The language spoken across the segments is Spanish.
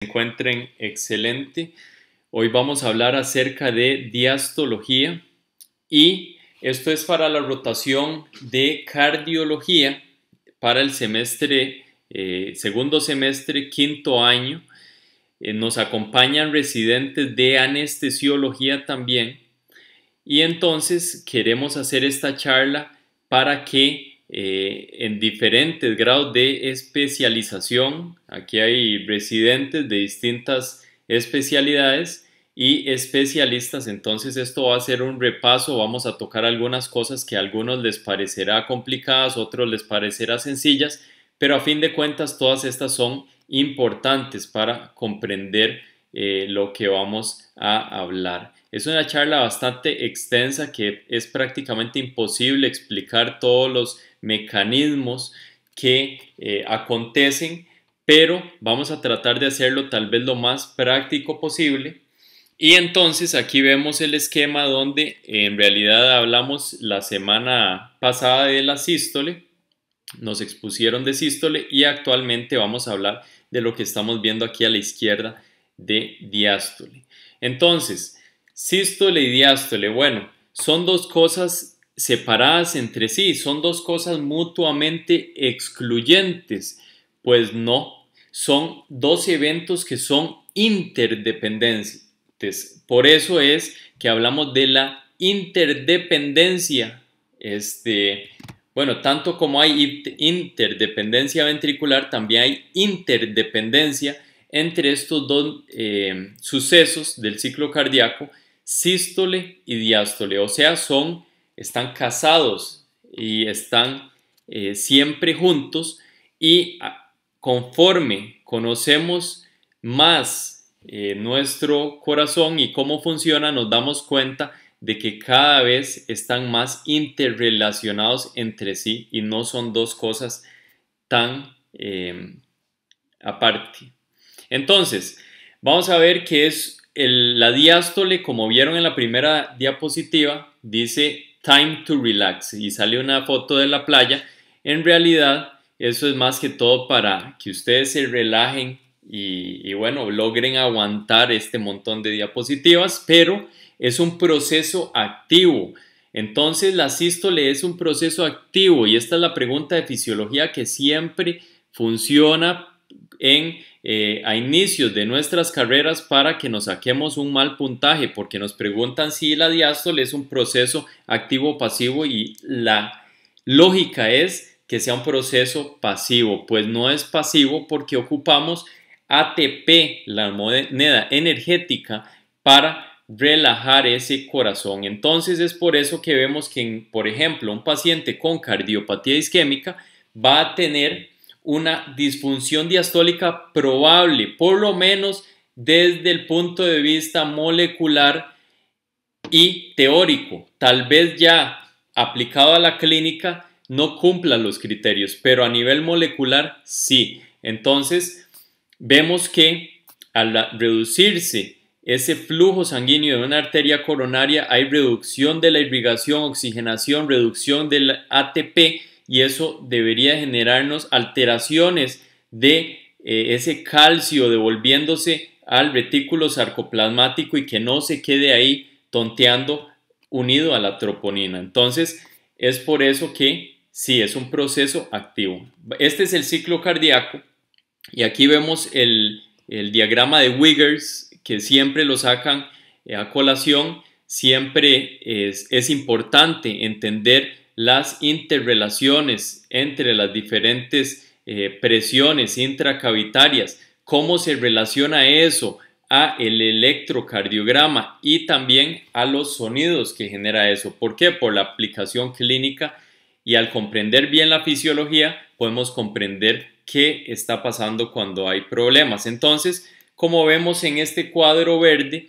Encuentren excelente. Hoy vamos a hablar acerca de diastología y esto es para la rotación de cardiología para el semestre, segundo semestre, quinto año. Nos acompañan residentes de anestesiología también y entonces queremos hacer esta charla para que en diferentes grados de especialización, aquí hay residentes de distintas especialidades y especialistas, entonces esto va a ser un repaso, vamos a tocar algunas cosas que a algunos les parecerá complicadas, a otros les parecerá sencillas, pero a fin de cuentas todas estas son importantes para comprender lo que vamos a hablar. Es una charla bastante extensa que es prácticamente imposible explicar todos los mecanismos que acontecen, pero vamos a tratar de hacerlo tal vez lo más práctico posible. Y entonces aquí vemos el esquema donde en realidad hablamos la semana pasada de la sístole, nos expusieron de sístole y actualmente vamos a hablar de lo que estamos viendo aquí a la izquierda de diástole. Entonces, sístole y diástole, bueno, son dos cosas separadas entre sí, son dos cosas mutuamente excluyentes. Pues no, son dos eventos que son interdependientes. Por eso es que hablamos de la interdependencia. Bueno, tanto como hay interdependencia ventricular, también hay interdependencia entre estos dos sucesos del ciclo cardíaco, sístole y diástole. O sea, están casados y están siempre juntos y conforme conocemos más nuestro corazón y cómo funciona, nos damos cuenta de que cada vez están más interrelacionados entre sí y no son dos cosas tan aparte. Entonces, vamos a ver qué es la diástole. Como vieron en la primera diapositiva, dice time to relax y sale una foto de la playa. En realidad, eso es más que todo para que ustedes se relajen y bueno, logren aguantar este montón de diapositivas, pero es un proceso activo. Entonces la sístole es un proceso activo y esta es la pregunta de fisiología que siempre funciona a inicios de nuestras carreras para que nos saquemos un mal puntaje, porque nos preguntan si la diástole es un proceso activo o pasivo y la lógica es que sea un proceso pasivo. Pues no es pasivo porque ocupamos ATP, la moneda energética, para relajar ese corazón. Entonces es por eso que vemos que, por ejemplo, un paciente con cardiopatía isquémica va a tener una disfunción diastólica probable, por lo menos desde el punto de vista molecular y teórico. Tal vez ya aplicado a la clínica no cumpla los criterios, pero a nivel molecular sí. Entonces vemos que al reducirse ese flujo sanguíneo de una arteria coronaria hay reducción de la irrigación, oxigenación, reducción del ATP y eso debería generarnos alteraciones de ese calcio devolviéndose al retículo sarcoplasmático y que no se quede ahí tonteando unido a la troponina. Entonces es por eso que sí, es un proceso activo. Este es el ciclo cardíaco y aquí vemos el diagrama de Wiggers que siempre lo sacan a colación. Siempre es importante entender las interrelaciones entre las diferentes presiones intracavitarias, cómo se relaciona eso a el electrocardiograma y también a los sonidos que genera eso. ¿Por qué? Por la aplicación clínica, y al comprender bien la fisiología podemos comprender qué está pasando cuando hay problemas. Entonces, como vemos en este cuadro verde,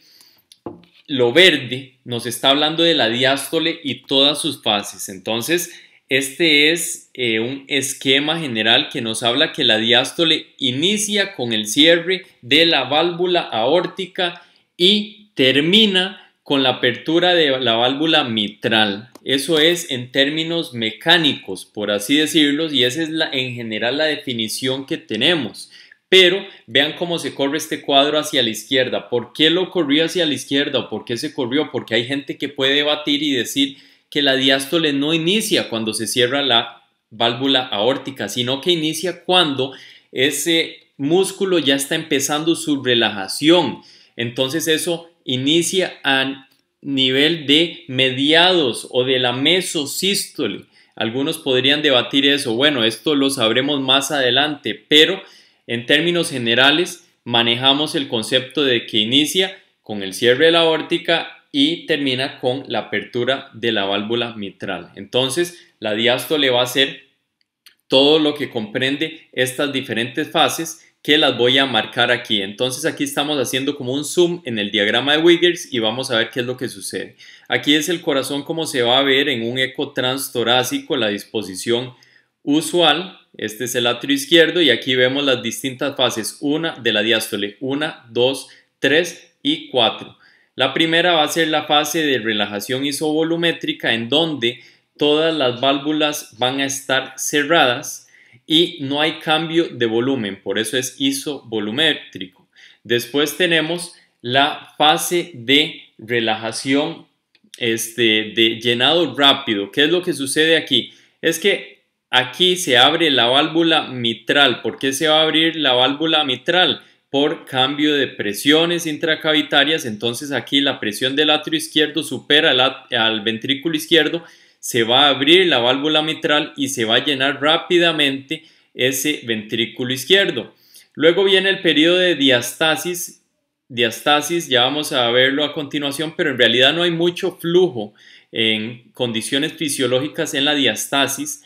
lo verde nos está hablando de la diástole y todas sus fases. Entonces, este es un esquema general que nos habla que la diástole inicia con el cierre de la válvula aórtica y termina con la apertura de la válvula mitral. Eso es en términos mecánicos, por así decirlo, y esa es en general la definición que tenemos. Pero vean cómo se corre este cuadro hacia la izquierda. ¿Por qué lo corrió hacia la izquierda o por qué se corrió? Porque hay gente que puede debatir y decir que la diástole no inicia cuando se cierra la válvula aórtica, sino que inicia cuando ese músculo ya está empezando su relajación. Entonces eso inicia a nivel de mediados o de la mesosístole. Algunos podrían debatir eso. Bueno, esto lo sabremos más adelante, pero en términos generales manejamos el concepto de que inicia con el cierre de la aórtica y termina con la apertura de la válvula mitral. Entonces, la diástole va a ser todo lo que comprende estas diferentes fases que las voy a marcar aquí. Entonces aquí estamos haciendo como un zoom en el diagrama de Wiggers y vamos a ver qué es lo que sucede. Aquí es el corazón como se va a ver en un eco transtorácico, la disposición usual. Este es el atrio izquierdo y aquí vemos las distintas fases de la diástole, 1, 2, 3 y 4. La primera va a ser la fase de relajación isovolumétrica en donde todas las válvulas van a estar cerradas y no hay cambio de volumen, por eso es isovolumétrico. Después tenemos la fase de relajación, de llenado rápido. ¿Qué es lo que sucede aquí? Es que aquí se abre la válvula mitral. ¿Por qué se va a abrir la válvula mitral? Por cambio de presiones intracavitarias. Entonces aquí la presión del atrio izquierdo supera al ventrículo izquierdo, se va a abrir la válvula mitral y se va a llenar rápidamente ese ventrículo izquierdo. Luego viene el periodo de diastasis. Ya vamos a verlo a continuación, pero en realidad no hay mucho flujo en condiciones fisiológicas en la diastasis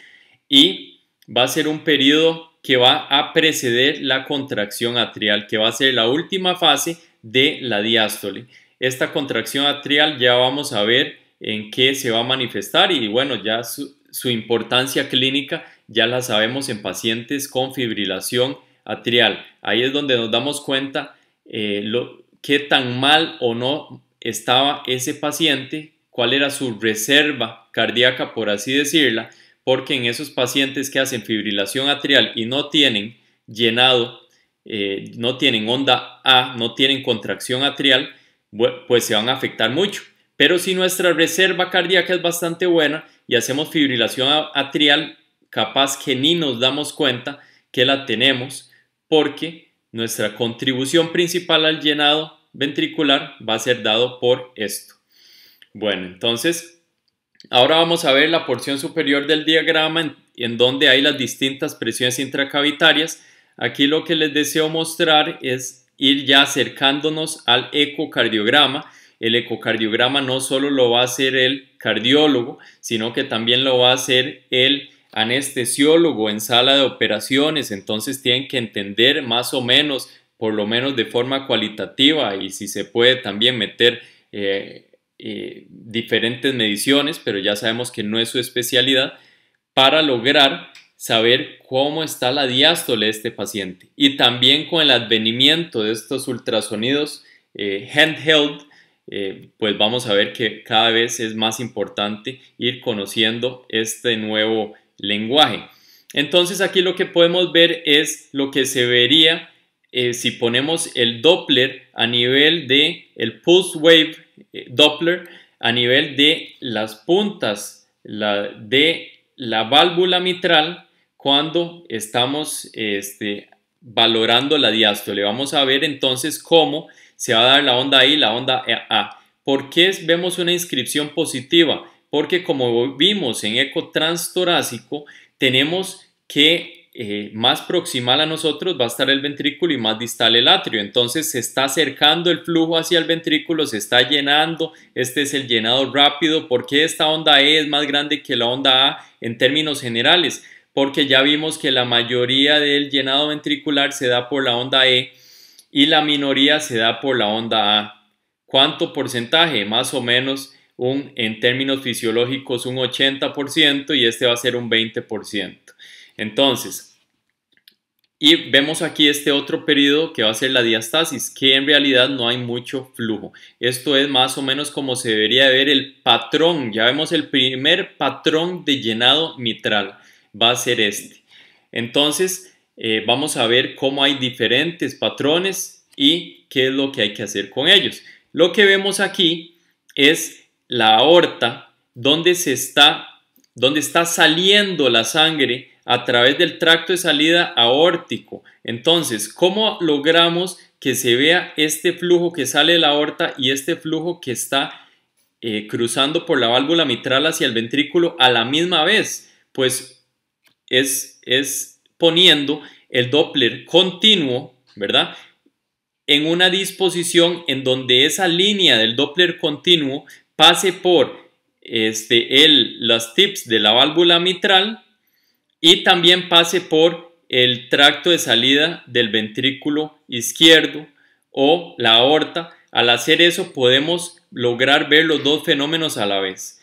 y va a ser un periodo que va a preceder la contracción atrial, que va a ser la última fase de la diástole. Esta contracción atrial ya vamos a ver en qué se va a manifestar y bueno, ya su importancia clínica ya la sabemos en pacientes con fibrilación atrial. Ahí es donde nos damos cuenta qué tan mal o no estaba ese paciente, cuál era su reserva cardíaca, por así decirla, porque en esos pacientes que hacen fibrilación atrial y no tienen llenado, no tienen onda A, no tienen contracción atrial, pues se van a afectar mucho. Pero si nuestra reserva cardíaca es bastante buena y hacemos fibrilación atrial, capaz que ni nos damos cuenta que la tenemos porque nuestra contribución principal al llenado ventricular va a ser dado por esto. Bueno, entonces ahora vamos a ver la porción superior del diagrama en donde hay las distintas presiones intracavitarias. Aquí lo que les deseo mostrar es ir ya acercándonos al ecocardiograma. El ecocardiograma no solo lo va a hacer el cardiólogo, sino que también lo va a hacer el anestesiólogo en sala de operaciones. Entonces tienen que entender más o menos, por lo menos de forma cualitativa, y si se puede también meter diferentes mediciones, pero ya sabemos que no es su especialidad, para lograr saber cómo está la diástole de este paciente. Y también con el advenimiento de estos ultrasonidos handheld, pues vamos a ver que cada vez es más importante ir conociendo este nuevo lenguaje. Entonces aquí lo que podemos ver es lo que se vería si ponemos el Doppler a nivel de el pulse wave Doppler a nivel de las puntas de la válvula mitral cuando estamos valorando la diástole. Vamos a ver entonces cómo se va a dar la onda I y la onda A. ¿Por qué vemos una inscripción positiva? Porque como vimos en eco transtorácico, tenemos que más proximal a nosotros va a estar el ventrículo y más distal el atrio. Entonces se está acercando el flujo hacia el ventrículo, se está llenando. Este es el llenado rápido. ¿Por qué esta onda E es más grande que la onda A en términos generales? Porque ya vimos que la mayoría del llenado ventricular se da por la onda E y la minoría se da por la onda A. ¿Cuánto porcentaje? Más o menos en términos fisiológicos un 80% y este va a ser un 20%. Entonces, y vemos aquí este otro periodo que va a ser la diastasis, que en realidad no hay mucho flujo. Esto es más o menos como se debería ver el patrón. Ya vemos el primer patrón de llenado mitral. Va a ser este. Entonces, vamos a ver cómo hay diferentes patrones y qué es lo que hay que hacer con ellos. Lo que vemos aquí es la aorta donde está saliendo la sangre a través del tracto de salida aórtico. Entonces, ¿cómo logramos que se vea este flujo que sale de la aorta y este flujo que está cruzando por la válvula mitral hacia el ventrículo a la misma vez? Pues es poniendo el Doppler continuo, ¿verdad?, en una disposición en donde esa línea del Doppler continuo pase por las tips de la válvula mitral y también pase por el tracto de salida del ventrículo izquierdo o la aorta. Al hacer eso podemos lograr ver los dos fenómenos a la vez.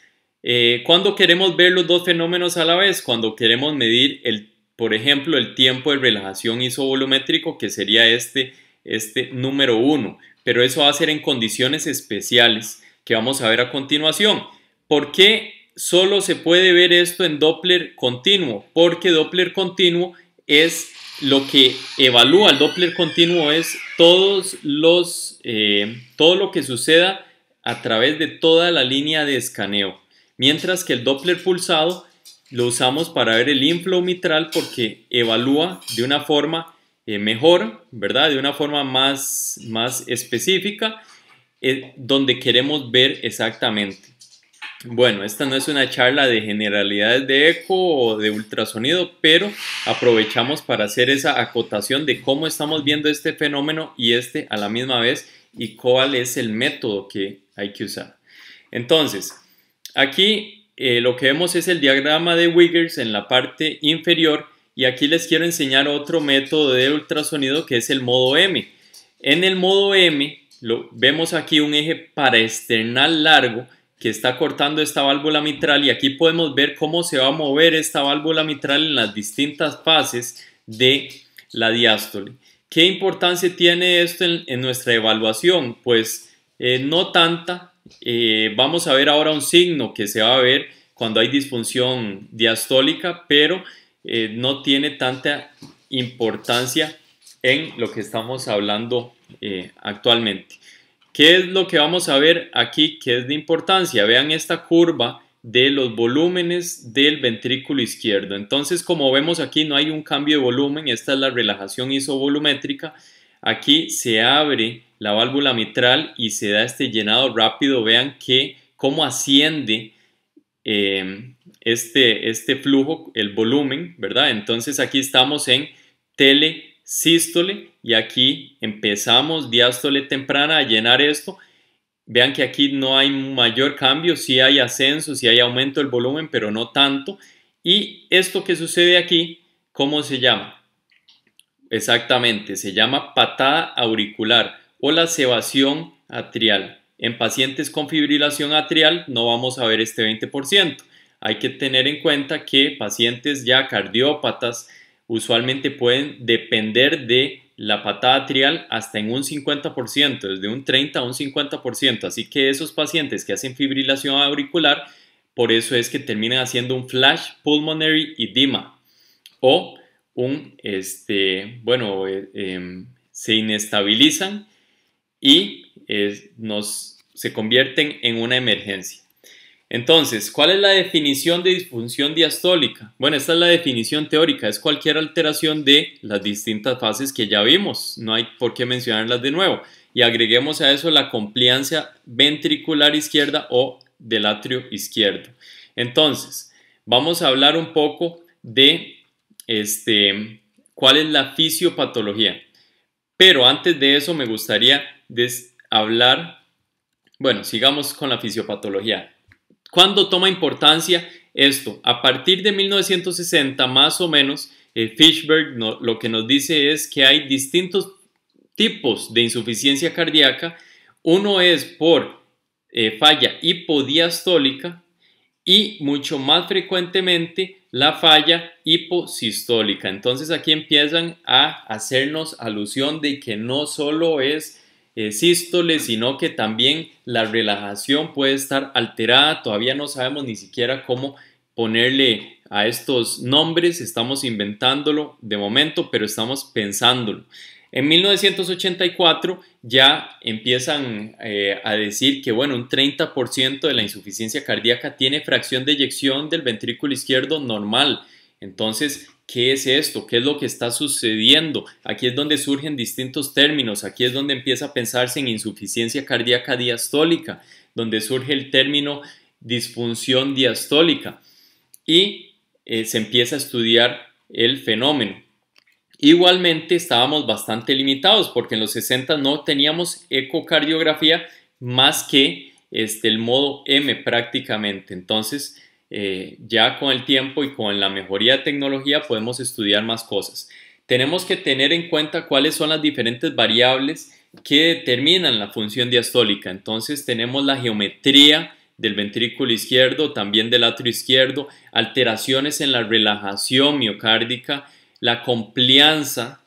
¿Cuándo queremos ver los dos fenómenos a la vez? Cuando queremos medir, por ejemplo, el tiempo de relajación isovolumétrico, que sería este número 1, pero eso va a ser en condiciones especiales que vamos a ver a continuación. ¿Por qué solo se puede ver esto en Doppler continuo? Porque Doppler continuo es lo que evalúa. El Doppler continuo es todo lo que suceda a través de toda la línea de escaneo, mientras que el Doppler pulsado lo usamos para ver el inflow mitral porque evalúa de una forma mejor, ¿verdad?, de una forma más específica, donde queremos ver exactamente. Bueno, esta no es una charla de generalidades de eco o de ultrasonido, pero aprovechamos para hacer esa acotación de cómo estamos viendo este fenómeno y a la misma vez, y cuál es el método que hay que usar. Entonces, aquí lo que vemos es el diagrama de Wiggers en la parte inferior, y aquí les quiero enseñar otro método de ultrasonido que es el modo M. En el modo M vemos aquí un eje paraesternal largo que está cortando esta válvula mitral, y aquí podemos ver cómo se va a mover esta válvula mitral en las distintas fases de la diástole. ¿Qué importancia tiene esto en nuestra evaluación? Pues no tanta. Vamos a ver ahora un signo que se va a ver cuando hay disfunción diastólica, pero no tiene tanta importancia en lo que estamos hablando actualmente. ¿Qué es lo que vamos a ver aquí que es de importancia? Vean esta curva de los volúmenes del ventrículo izquierdo. Entonces, como vemos aquí, no hay un cambio de volumen. Esta es la relajación isovolumétrica. Aquí se abre la válvula mitral y se da este llenado rápido. Vean cómo asciende este flujo, el volumen, ¿verdad? Entonces aquí estamos en telesístole y aquí empezamos diástole temprana a llenar esto. Vean que aquí no hay mayor cambio, sí hay ascenso, sí hay aumento del volumen, pero no tanto. Y esto que sucede aquí, ¿cómo se llama? Exactamente, se llama patada auricular o la sevación atrial. En pacientes con fibrilación atrial no vamos a ver este 20%. Hay que tener en cuenta que pacientes ya cardiópatas usualmente pueden depender de la patada atrial hasta en un 50%, desde un 30 a un 50%. Así que esos pacientes que hacen fibrilación auricular, por eso es que terminan haciendo un flash pulmonary edema o se inestabilizan y se convierten en una emergencia. Entonces, ¿cuál es la definición de disfunción diastólica? Bueno, esta es la definición teórica, es cualquier alteración de las distintas fases que ya vimos, no hay por qué mencionarlas de nuevo. Y agreguemos a eso la compliancia ventricular izquierda o del atrio izquierdo. Entonces, vamos a hablar un poco de cuál es la fisiopatología. Pero antes de eso me gustaría hablar, bueno, sigamos con la fisiopatología. ¿Cuándo toma importancia esto? A partir de 1960 más o menos, Fishberg lo que nos dice es que hay distintos tipos de insuficiencia cardíaca. Uno es por falla hipodiastólica y mucho más frecuentemente la falla hiposistólica. Entonces aquí empiezan a hacernos alusión de que no solo es sístole, sino que también la relajación puede estar alterada. Todavía no sabemos ni siquiera cómo ponerle a estos nombres, estamos inventándolo de momento, pero estamos pensándolo. En 1984 ya empiezan a decir que bueno, un 30% de la insuficiencia cardíaca tiene fracción de eyección del ventrículo izquierdo normal. Entonces, ¿qué es esto? ¿Qué es lo que está sucediendo? Aquí es donde surgen distintos términos, aquí es donde empieza a pensarse en insuficiencia cardíaca diastólica, donde surge el término disfunción diastólica y se empieza a estudiar el fenómeno. Igualmente estábamos bastante limitados porque en los 60 no teníamos ecocardiografía más que el modo M prácticamente. Entonces ya con el tiempo y con la mejoría de tecnología podemos estudiar más cosas. Tenemos que tener en cuenta cuáles son las diferentes variables que determinan la función diastólica. Entonces tenemos la geometría del ventrículo izquierdo, también del atrio izquierdo, alteraciones en la relajación miocárdica, la complianza,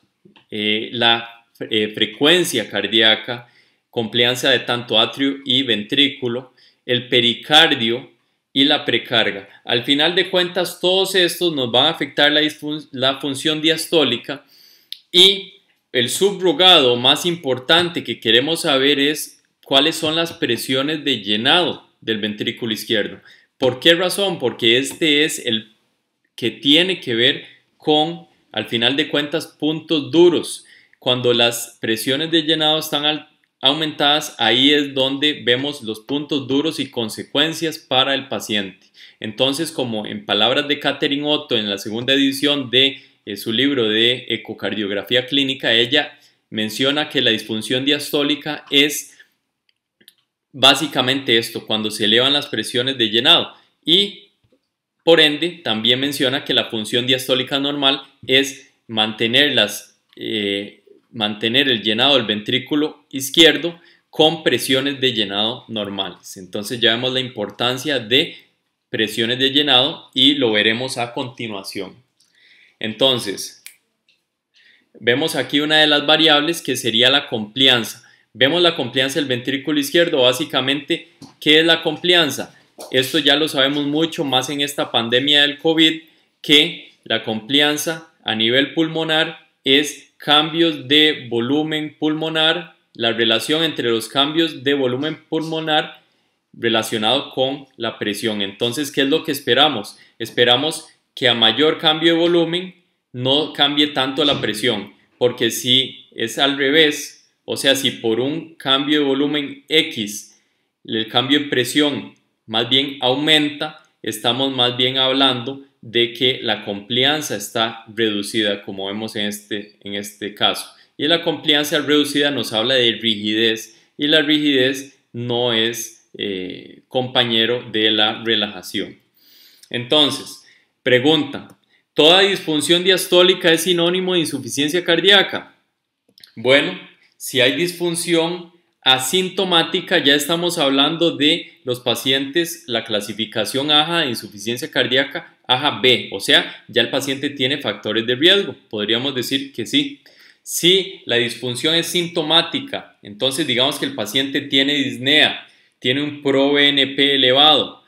la frecuencia cardíaca, complianza de tanto atrio y ventrículo, el pericardio y la precarga. Al final de cuentas, todos estos nos van a afectar la función diastólica y el subrogado más importante que queremos saber es cuáles son las presiones de llenado del ventrículo izquierdo. ¿Por qué razón? Porque este es el que tiene que ver con, al final de cuentas, puntos duros. Cuando las presiones de llenado están aumentadas, ahí es donde vemos los puntos duros y consecuencias para el paciente. Entonces, como en palabras de Catherine Otto en la segunda edición de su libro de ecocardiografía clínica, ella menciona que la disfunción diastólica es básicamente esto, cuando se elevan las presiones de llenado, y por ende también menciona que la función diastólica normal es mantener el llenado del ventrículo izquierdo con presiones de llenado normales. Entonces ya vemos la importancia de presiones de llenado y lo veremos a continuación. Entonces, vemos aquí una de las variables que sería la complianza. Vemos la complianza del ventrículo izquierdo. Básicamente, ¿qué es la complianza? Esto ya lo sabemos mucho más en esta pandemia del COVID, que la complianza a nivel pulmonar es cambios de volumen pulmonar, la relación entre los cambios de volumen pulmonar relacionado con la presión. Entonces, ¿qué es lo que esperamos? Esperamos que a mayor cambio de volumen no cambie tanto la presión, porque si es al revés, o sea, si por un cambio de volumen X el cambio de presión más bien aumenta, estamos más bien hablando de que la complianza está reducida, como vemos en este caso. Y la complianza reducida nos habla de rigidez, y la rigidez no es compañero de la relajación. Entonces, pregunta: ¿toda disfunción diastólica es sinónimo de insuficiencia cardíaca? Bueno, si hay disfunción asintomática, ya estamos hablando de los pacientes, la clasificación AJA de insuficiencia cardíaca, AJA B, o sea, ya el paciente tiene factores de riesgo, podríamos decir que sí. Si la disfunción es sintomática, entonces digamos que el paciente tiene disnea, tiene un ProBNP elevado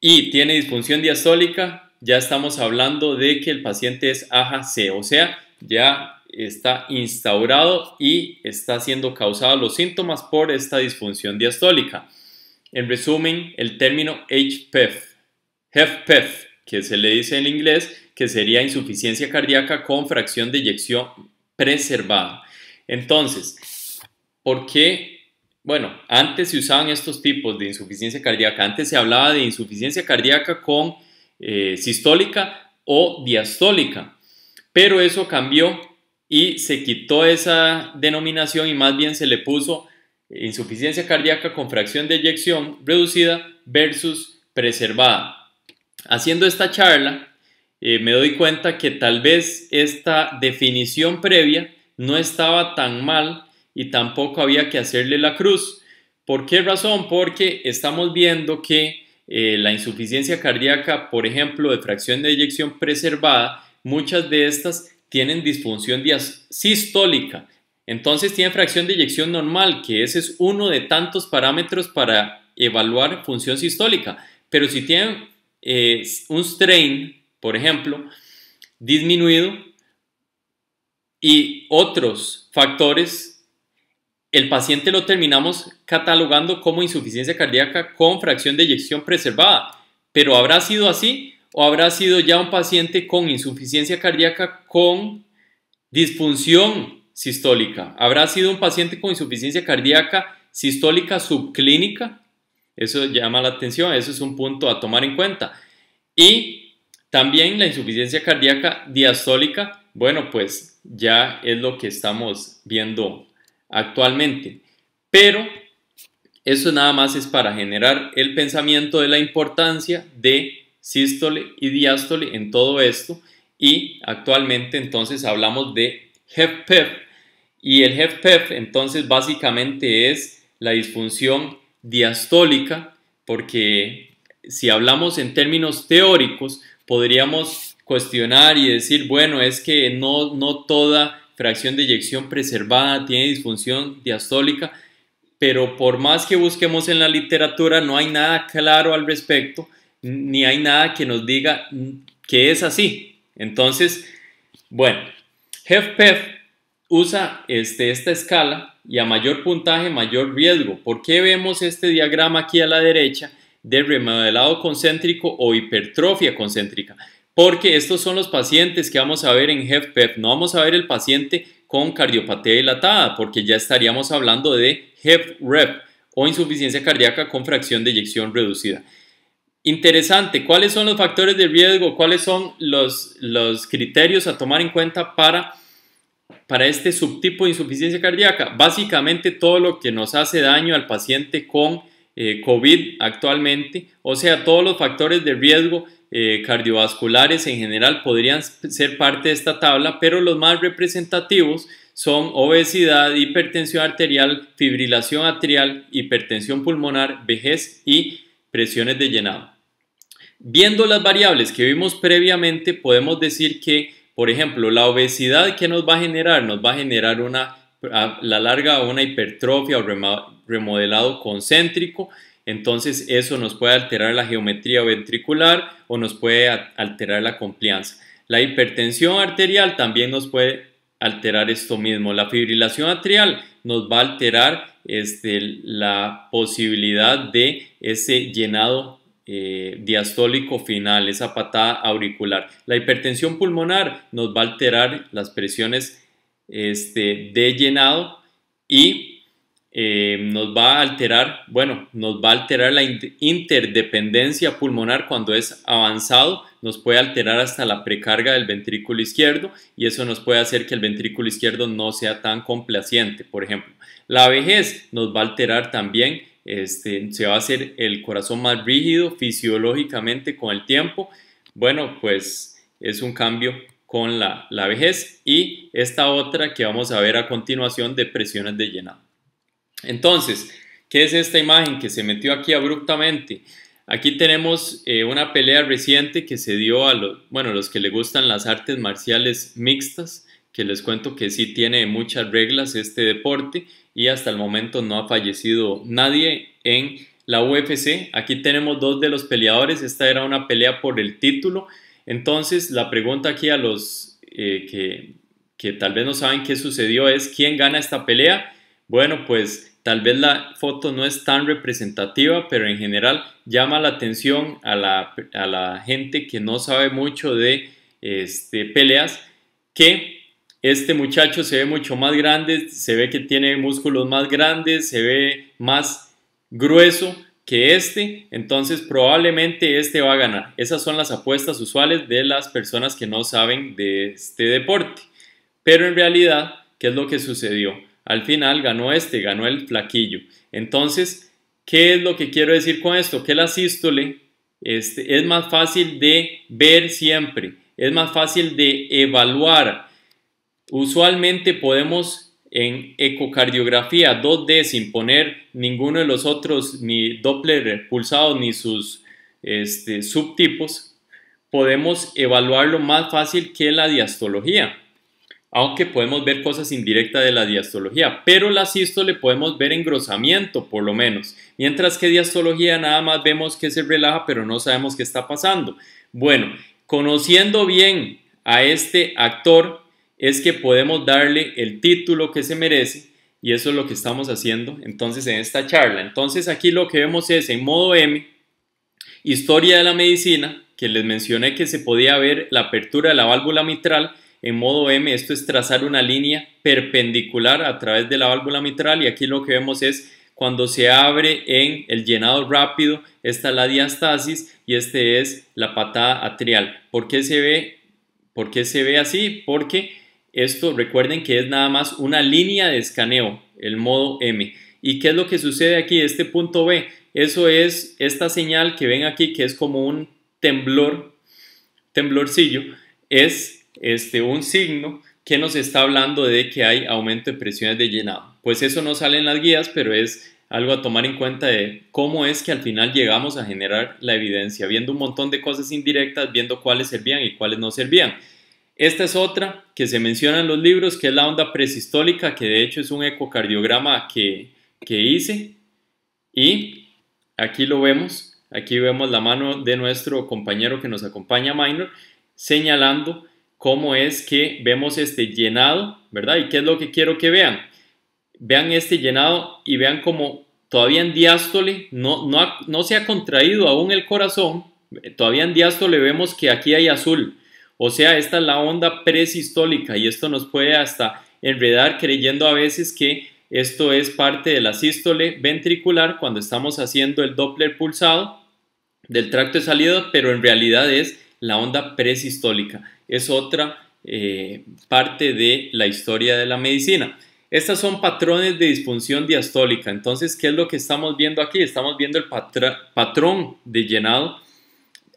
y tiene disfunción diastólica, ya estamos hablando de que el paciente es AJA C, o sea, ya está instaurado y está siendo causados los síntomas por esta disfunción diastólica. En resumen, el término HFpEF, que se le dice en inglés, que sería insuficiencia cardíaca con fracción de eyección preservada. Entonces, ¿por qué? Bueno, antes se usaban estos tipos de insuficiencia cardíaca. Antes se hablaba de insuficiencia cardíaca con sistólica o diastólica, pero eso cambió y se quitó esa denominación y más bien se le puso insuficiencia cardíaca con fracción de eyección reducida versus preservada. Haciendo esta charla, me doy cuenta que tal vez esta definición previa no estaba tan mal y tampoco había que hacerle la cruz. ¿Por qué razón? Porque estamos viendo que la insuficiencia cardíaca, por ejemplo, de fracción de eyección preservada, muchas de estas tienen disfunción sistólica. Entonces tienen fracción de eyección normal, que ese es uno de tantos parámetros para evaluar función sistólica. Pero si tienen un strain por ejemplo, disminuido, y otros factores, el paciente lo terminamos catalogando como insuficiencia cardíaca con fracción de eyección preservada. Pero ¿habrá sido así o habrá sido ya un paciente con insuficiencia cardíaca con disfunción sistólica? ¿Habrá sido un paciente con insuficiencia cardíaca sistólica subclínica? Eso llama la atención, eso es un punto a tomar en cuenta. Y también la insuficiencia cardíaca diastólica, bueno, pues ya es lo que estamos viendo actualmente. Pero eso nada más es para generar el pensamiento de la importancia de sístole y diástole en todo esto. Y actualmente entonces hablamos de HFpEF, y el HFpEF entonces básicamente es la disfunción diastólica, porque si hablamos en términos teóricos podríamos cuestionar y decir, bueno, es que no toda fracción de eyección preservada tiene disfunción diastólica, pero por más que busquemos en la literatura no hay nada claro al respecto, ni hay nada que nos diga que es así. Entonces, bueno, HFpEF usa esta escala, y a mayor puntaje, mayor riesgo. ¿Por qué vemos este diagrama aquí a la derecha de remodelado concéntrico o hipertrofia concéntrica? Porque estos son los pacientes que vamos a ver en HFpEF. No vamos a ver el paciente con cardiopatía dilatada, porque ya estaríamos hablando de HFrEF o insuficiencia cardíaca con fracción de eyección reducida. Interesante, ¿cuáles son los factores de riesgo? ¿Cuáles son los criterios a tomar en cuenta para este subtipo de insuficiencia cardíaca? Básicamente todo lo que nos hace daño al paciente con COVID actualmente, o sea, todos los factores de riesgo cardiovasculares en general podrían ser parte de esta tabla, pero los más representativos son obesidad, hipertensión arterial, fibrilación atrial, hipertensión pulmonar, vejez y presiones de llenado. Viendo las variables que vimos previamente, podemos decir que, por ejemplo, la obesidad, ¿qué nos va a generar? Nos va a generar a la larga una hipertrofia o remodelado concéntrico. Entonces eso nos puede alterar la geometría ventricular o nos puede alterar la complianza. La hipertensión arterial también nos puede alterar esto mismo. La fibrilación atrial nos va a alterar la posibilidad de ese llenado diastólico final, esa patada auricular. La hipertensión pulmonar nos va a alterar las presiones de llenado y nos va a alterar, la interdependencia pulmonar cuando es avanzado, nos puede alterar hasta la precarga del ventrículo izquierdo, y eso nos puede hacer que el ventrículo izquierdo no sea tan complaciente, por ejemplo. La vejez nos va a alterar también, se va a hacer el corazón más rígido fisiológicamente con el tiempo. Bueno, pues es un cambio con la vejez, y esta otra que vamos a ver a continuación de presiones de llenado. Entonces, ¿qué es esta imagen que se metió aquí abruptamente? Aquí tenemos una pelea reciente que se dio a los que les gustan las artes marciales mixtas, que les cuento que sí tiene muchas reglas este deporte, y hasta el momento no ha fallecido nadie en la UFC. Aquí tenemos dos de los peleadores. Esta era una pelea por el título. Entonces la pregunta aquí a los que tal vez no saben qué sucedió es: ¿quién gana esta pelea? Bueno, pues tal vez la foto no es tan representativa, pero en general llama la atención a la gente que no sabe mucho de peleas, que este muchacho se ve mucho más grande, se ve que tiene músculos más grandes, se ve más grueso que entonces probablemente va a ganar. Esas son las apuestas usuales de las personas que no saben de este deporte. Pero en realidad, ¿qué es lo que sucedió? Al final ganó ganó el flaquillo. Entonces, ¿qué es lo que quiero decir con esto? Que la sístole es más fácil de ver siempre, es más fácil de evaluar. Usualmente podemos en ecocardiografía 2D, sin poner ninguno de los otros, ni Doppler pulsado ni sus subtipos, podemos evaluarlo más fácil que la diastología, aunque podemos ver cosas indirectas de la diastología, pero la sístole podemos ver engrosamiento por lo menos, mientras que diastología nada más vemos que se relaja, pero no sabemos qué está pasando. Bueno, Conociendo bien a este actor es que podemos darle el título que se merece, y eso es lo que estamos haciendo entonces en esta charla. Entonces aquí lo que vemos es en modo M, historia de la medicina, que les mencioné que se podía ver la apertura de la válvula mitral. En modo M, esto es trazar una línea perpendicular a través de la válvula mitral, y aquí lo que vemos es cuando se abre en el llenado rápido. Esta es la diastasis y este es la patada atrial. ¿Por qué se ve así? Porque esto, recuerden que es nada más una línea de escaneo, el modo M. ¿Y qué es lo que sucede aquí? Este punto B, eso es esta señal que ven aquí, que es como un temblorcillo, es un signo que nos está hablando de que hay aumento de presiones de llenado. Pues eso no sale en las guías, pero es algo a tomar en cuenta de cómo es que al final llegamos a generar la evidencia, viendo un montón de cosas indirectas, viendo cuáles servían y cuáles no servían. Esta es otra que se menciona en los libros, que es la onda presistólica, que de hecho es un ecocardiograma que hice, y aquí lo vemos. Aquí vemos la mano de nuestro compañero que nos acompaña, Minor, señalando cómo es que vemos este llenado, ¿verdad? ¿Y qué es lo que quiero que vean? Vean este llenado y vean cómo todavía en diástole no se ha contraído aún el corazón. Todavía en diástole vemos que aquí hay azul. O sea, esta es la onda presistólica, y esto nos puede hasta enredar creyendo a veces que esto es parte de la sístole ventricular cuando estamos haciendo el Doppler pulsado del tracto de salida, pero en realidad es la onda presistólica. Es otra parte de la historia de la medicina. Estas son patrones de disfunción diastólica. Entonces, ¿qué es lo que estamos viendo aquí? Estamos viendo el patrón de llenado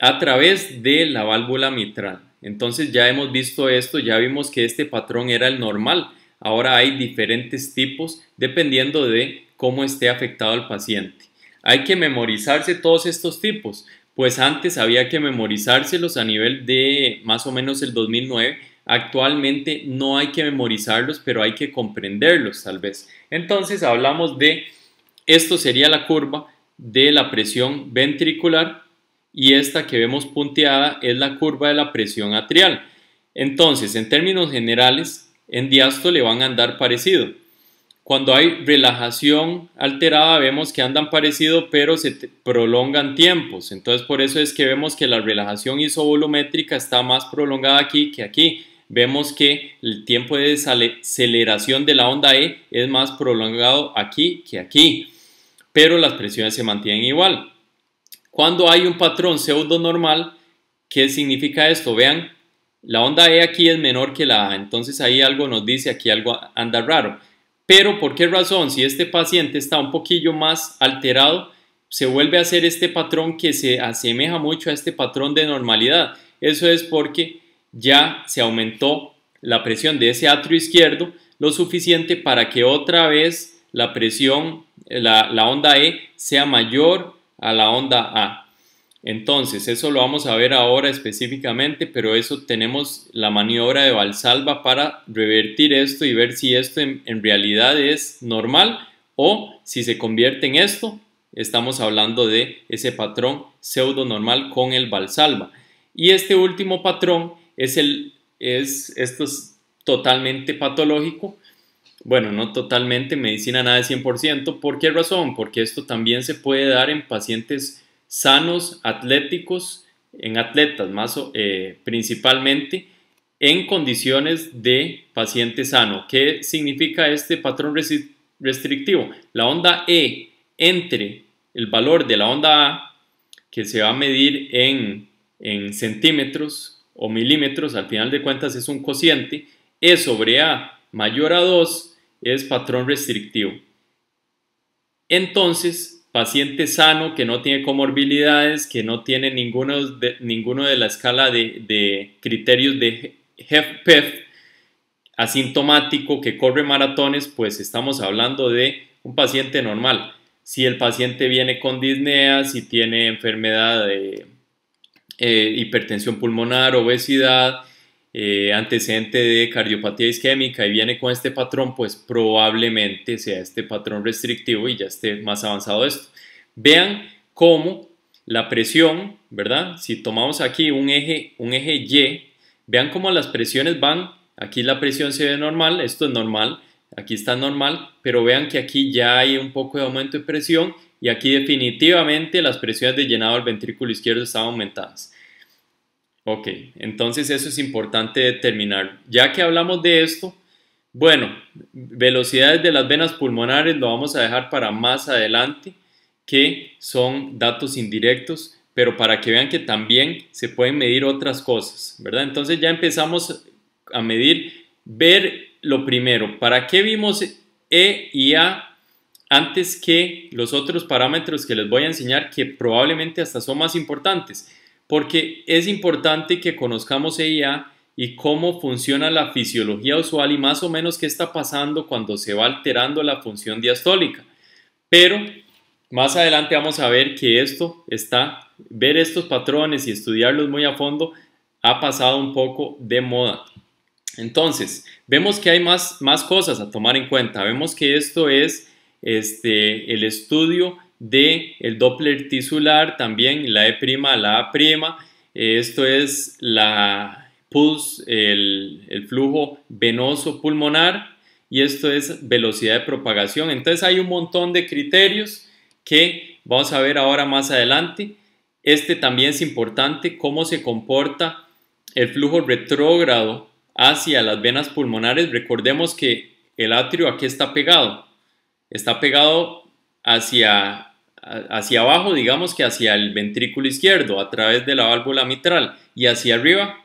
a través de la válvula mitral. Entonces ya hemos visto esto, ya vimos que este patrón era el normal. Ahora hay diferentes tipos dependiendo de cómo esté afectado el paciente. Hay que memorizarse todos estos tipos, pues antes había que memorizárselos a nivel de más o menos el 2009. Actualmente no hay que memorizarlos, pero hay que comprenderlos tal vez. Entonces hablamos de, esto sería la curva de la presión ventricular, y esta que vemos punteada es la curva de la presión atrial. Entonces, en términos generales, en diástole van a andar parecido. Cuando hay relajación alterada vemos que andan parecido, pero se prolongan tiempos. Entonces, por eso es que vemos que la relajación isovolumétrica está más prolongada aquí que aquí. Vemos que el tiempo de desaceleración de la onda E es más prolongado aquí que aquí, pero las presiones se mantienen igual. Cuando hay un patrón pseudo normal, ¿qué significa esto? Vean, la onda E aquí es menor que la A, entonces ahí algo nos dice, aquí algo anda raro. Pero ¿por qué razón? Si este paciente está un poquillo más alterado, se vuelve a hacer este patrón que se asemeja mucho a este patrón de normalidad. Eso es porque ya se aumentó la presión de ese atrio izquierdo lo suficiente para que otra vez la presión, la onda E sea mayor a la onda A. Entonces, eso lo vamos a ver ahora específicamente, pero eso tenemos la maniobra de Valsalva para revertir esto y ver si esto en realidad es normal, o si se convierte en esto, estamos hablando de ese patrón pseudo normal con el Valsalva. Y este último patrón esto es totalmente patológico. Bueno, no totalmente, medicina nada de 100%. ¿Por qué razón? Porque esto también se puede dar en pacientes sanos, atléticos, en atletas más principalmente, en condiciones de paciente sano. ¿Qué significa este patrón restrictivo? La onda E entre el valor de la onda A, que se va a medir en centímetros o milímetros, al final de cuentas es un cociente, E sobre A mayor a 2 es patrón restrictivo. Entonces, paciente sano que no tiene comorbilidades, que no tiene ninguno de la escala de criterios de HFpEF, asintomático, que corre maratones, pues estamos hablando de un paciente normal. Si el paciente viene con disnea, si tiene enfermedad de hipertensión pulmonar, obesidad, antecedente de cardiopatía isquémica y viene con este patrón, pues probablemente sea este patrón restrictivo y ya esté más avanzado esto. Vean cómo la presión, ¿verdad? Si tomamos aquí un eje Y, vean cómo las presiones van, aquí la presión se ve normal, esto es normal, aquí está normal, pero vean que aquí ya hay un poco de aumento de presión y aquí definitivamente las presiones de llenado del ventrículo izquierdo están aumentadas. Ok, entonces eso es importante determinar. Ya que hablamos de esto, bueno, velocidades de las venas pulmonares lo vamos a dejar para más adelante, que son datos indirectos, pero para que vean que también se pueden medir otras cosas, ¿verdad? Entonces ya empezamos a medir, ver lo primero, ¿para qué vimos E y A antes que los otros parámetros que les voy a enseñar, que probablemente hasta son más importantes? Porque es importante que conozcamos E y A y cómo funciona la fisiología usual y más o menos qué está pasando cuando se va alterando la función diastólica. Pero más adelante vamos a ver que ver estos patrones y estudiarlos muy a fondo ha pasado un poco de moda. Entonces, vemos que hay más cosas a tomar en cuenta. Vemos que esto es el estudio del Doppler tisular, también la E', la A'. Esto es la pulse, el flujo venoso pulmonar, y esto es velocidad de propagación. Entonces hay un montón de criterios que vamos a ver ahora más adelante. También es importante, cómo se comporta el flujo retrógrado hacia las venas pulmonares. Recordemos que el atrio aquí está pegado hacia abajo, digamos que hacia el ventrículo izquierdo a través de la válvula mitral, y hacia arriba,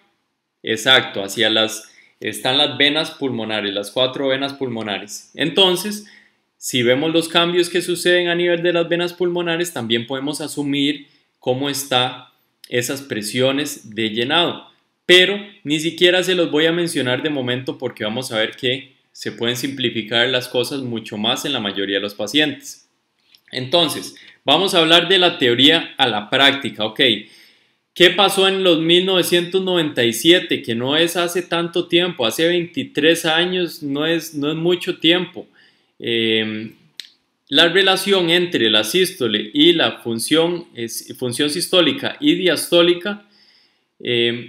exacto, están las venas pulmonares, las 4 venas pulmonares. Entonces, si vemos los cambios que suceden a nivel de las venas pulmonares, también podemos asumir cómo están esas presiones de llenado. Pero ni siquiera se los voy a mencionar de momento, porque vamos a ver que se pueden simplificar las cosas mucho más en la mayoría de los pacientes. Entonces, vamos a hablar de la teoría a la práctica. Ok, ¿qué pasó en los 1997? Que no es hace tanto tiempo, hace 23 años, no es mucho tiempo. La relación entre la sístole y la función sistólica y diastólica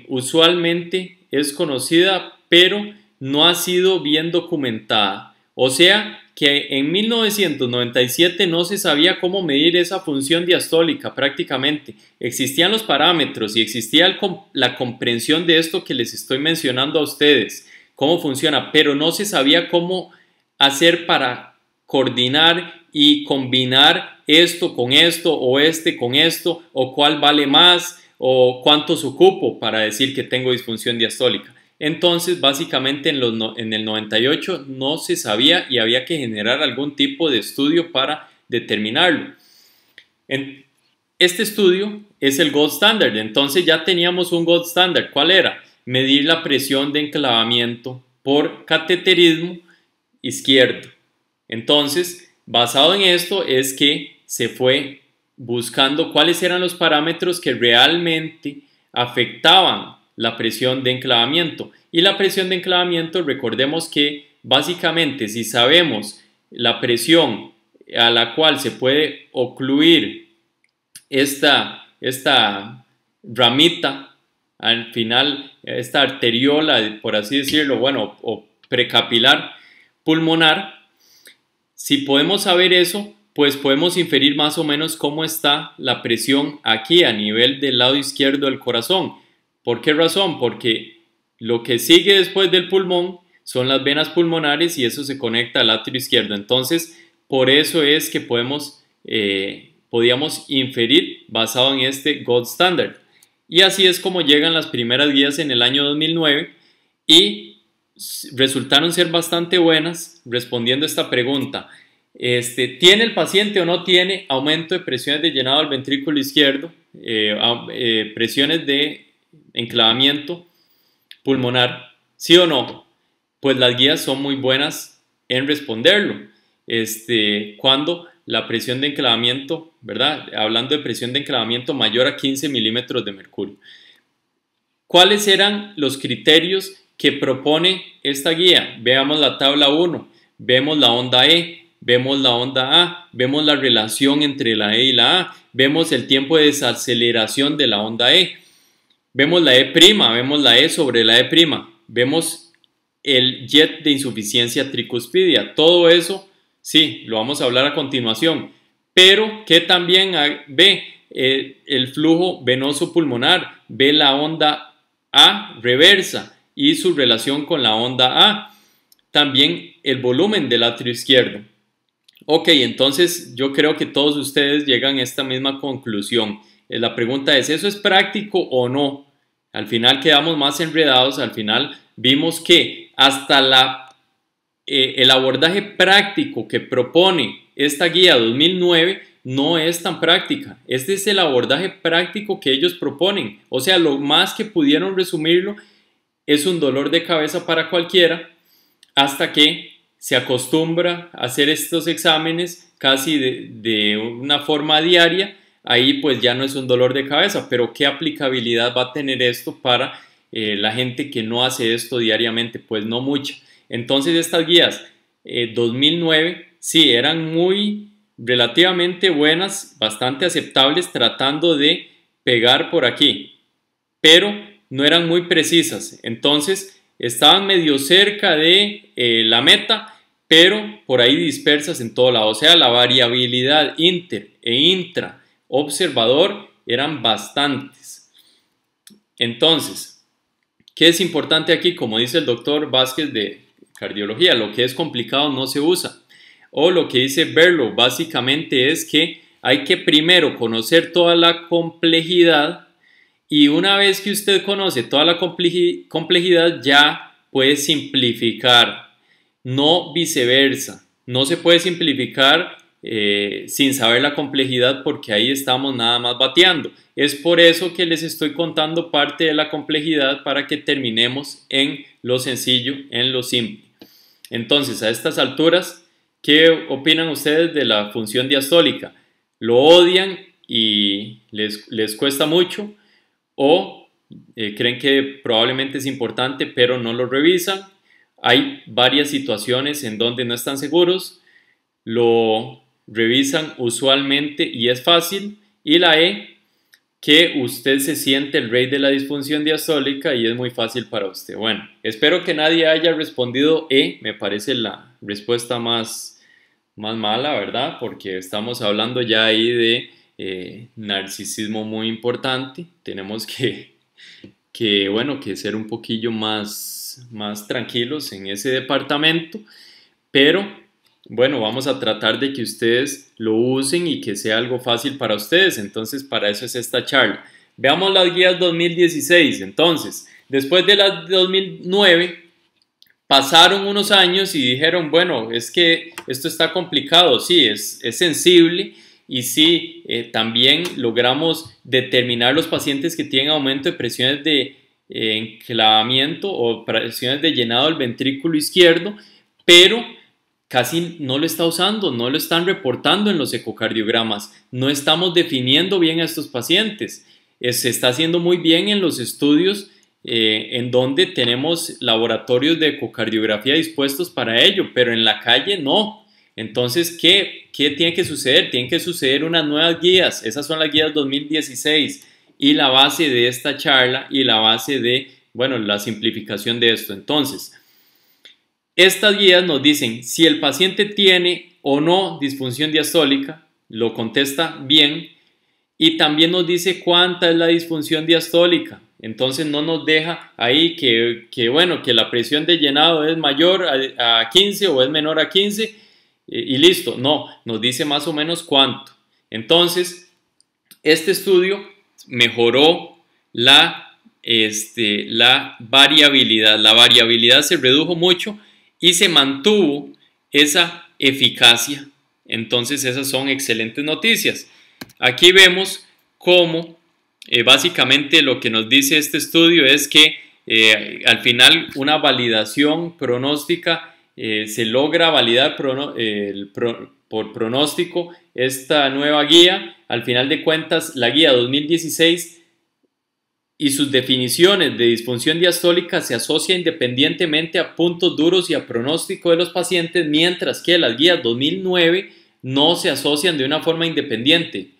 usualmente es conocida, pero no ha sido bien documentada. O sea que en 1997 no se sabía cómo medir esa función diastólica prácticamente. Existían los parámetros y existía la comprensión de esto que les estoy mencionando a ustedes, cómo funciona, pero no se sabía cómo hacer para coordinar y combinar esto con esto, o con esto, o cuál vale más, o cuántos ocupo para decir que tengo disfunción diastólica. Entonces, básicamente en el 98 no se sabía y había que generar algún tipo de estudio para determinarlo. Este estudio es el gold standard. Entonces ya teníamos un gold standard. ¿Cuál era? Medir la presión de enclavamiento por cateterismo izquierdo. Entonces, basado en esto es que se fue buscando cuáles eran los parámetros que realmente afectaban la presión de enclavamiento. Y la presión de enclavamiento, recordemos que básicamente si sabemos la presión a la cual se puede ocluir esta ramita, al final esta arteriola, por así decirlo, bueno, o precapilar pulmonar, si podemos saber eso, pues podemos inferir más o menos cómo está la presión aquí a nivel del lado izquierdo del corazón. ¿Por qué razón? Porque lo que sigue después del pulmón son las venas pulmonares y eso se conecta al atrio izquierdo. Entonces, por eso es que podíamos inferir basado en este gold standard. Y así es como llegan las primeras guías en el año 2009 y resultaron ser bastante buenas respondiendo a esta pregunta. ¿Tiene el paciente o no tiene aumento de presiones de llenado del ventrículo izquierdo? Presiones de enclavamiento pulmonar, ¿sí o no? Pues las guías son muy buenas en responderlo. Cuando la presión de enclavamiento, ¿verdad? Hablando de presión de enclavamiento mayor a 15 milímetros de mercurio. ¿Cuáles eran los criterios que propone esta guía? Veamos la tabla 1, vemos la onda E, vemos la onda A, vemos la relación entre la E y la A. vemos el tiempo de desaceleración de la onda E. Vemos la E', vemos la E sobre la E', vemos el jet de insuficiencia tricuspidia. Todo eso, sí, lo vamos a hablar a continuación. Pero que también ve el flujo venoso pulmonar, ve la onda A reversa y su relación con la onda A. También el volumen del atrio izquierdo. Ok, entonces yo creo que todos ustedes llegan a esta misma conclusión. La pregunta es, ¿eso es práctico o no? Al final quedamos más enredados, al final vimos que hasta el abordaje práctico que propone esta guía 2009 no es tan práctica. Este es el abordaje práctico que ellos proponen. O sea, lo más que pudieron resumirlo es un dolor de cabeza para cualquiera hasta que se acostumbra a hacer estos exámenes casi de una forma diaria. Ahí pues ya no es un dolor de cabeza, pero ¿qué aplicabilidad va a tener esto para la gente que no hace esto diariamente? Pues no mucha. Entonces estas guías 2009 sí eran muy relativamente buenas, bastante aceptables, tratando de pegar por aquí, pero no eran muy precisas. Entonces estaban medio cerca de la meta, pero por ahí dispersas en todo lado. O sea, la variabilidad inter e intra observador eran bastantes. Entonces, ¿qué es importante aquí? Como dice el doctor Vázquez de cardiología, lo que es complicado no se usa. O lo que dice Berlow básicamente es que hay que primero conocer toda la complejidad, y una vez que usted conoce toda la complejidad ya puede simplificar, no viceversa. No se puede simplificar sin saber la complejidad, porque ahí estamos nada más bateando. Es por eso que les estoy contando parte de la complejidad para que terminemos en lo sencillo, en lo simple. Entonces, a estas alturas, ¿qué opinan ustedes de la función diastólica? ¿Lo odian y les cuesta mucho? ¿O creen que probablemente es importante pero no lo revisan? Hay varias situaciones en donde no están seguros, lo revisan usualmente y es fácil. Y la E, que usted se siente el rey de la disfunción diastólica y es muy fácil para usted. Bueno, espero que nadie haya respondido E, me parece la respuesta más mala, ¿verdad? Porque estamos hablando ya ahí de narcisismo muy importante. Tenemos que ser un poquillo más tranquilos en ese departamento, pero bueno, vamos a tratar de que ustedes lo usen y que sea algo fácil para ustedes. Entonces, para eso es esta charla. Veamos las guías 2016. Entonces, después de las 2009, pasaron unos años y dijeron, bueno, es que esto está complicado, sí, es sensible, y sí, también logramos determinar los pacientes que tienen aumento de presiones de enclavamiento o presiones de llenado del ventrículo izquierdo, pero casi no lo está usando, no lo están reportando en los ecocardiogramas, no estamos definiendo bien a estos pacientes. Se está haciendo muy bien en los estudios en donde tenemos laboratorios de ecocardiografía dispuestos para ello, pero en la calle no. Entonces, ¿qué tiene que suceder? Tienen que suceder unas nuevas guías. Esas son las guías 2016 y la base de esta charla y la base de, bueno, la simplificación de esto. Entonces, estas guías nos dicen si el paciente tiene o no disfunción diastólica, lo contesta bien, y también nos dice cuánta es la disfunción diastólica. Entonces no nos deja ahí que la presión de llenado es mayor a 15 o es menor a 15 y listo. No, nos dice más o menos cuánto. Entonces, este estudio mejoró la variabilidad. La variabilidad se redujo mucho y se mantuvo esa eficacia. Entonces, esas son excelentes noticias. Aquí vemos cómo básicamente lo que nos dice este estudio es que al final una validación pronóstica se logra validar por pronóstico esta nueva guía. Al final de cuentas, la guía 2016 y sus definiciones de disfunción diastólica se asocia independientemente a puntos duros y a pronóstico de los pacientes, mientras que las guías 2009 no se asocian de una forma independiente.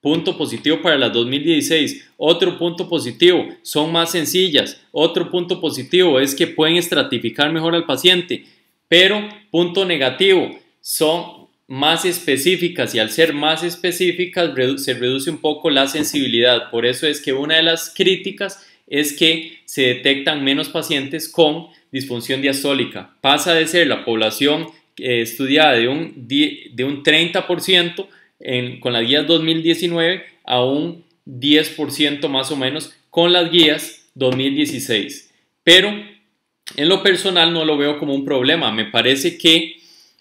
punto positivo para las 2016. Otro punto positivo, son más sencillas. Otro punto positivo es que pueden estratificar mejor al paciente. Pero punto negativo, son más específicas y al ser más específicas se reduce un poco la sensibilidad. Por eso es que una de las críticas es que se detectan menos pacientes con disfunción diastólica. Pasa de ser la población estudiada de un 30% con las guías 2019 a un 10% más o menos con las guías 2016. Pero en lo personal no lo veo como un problema. Me parece que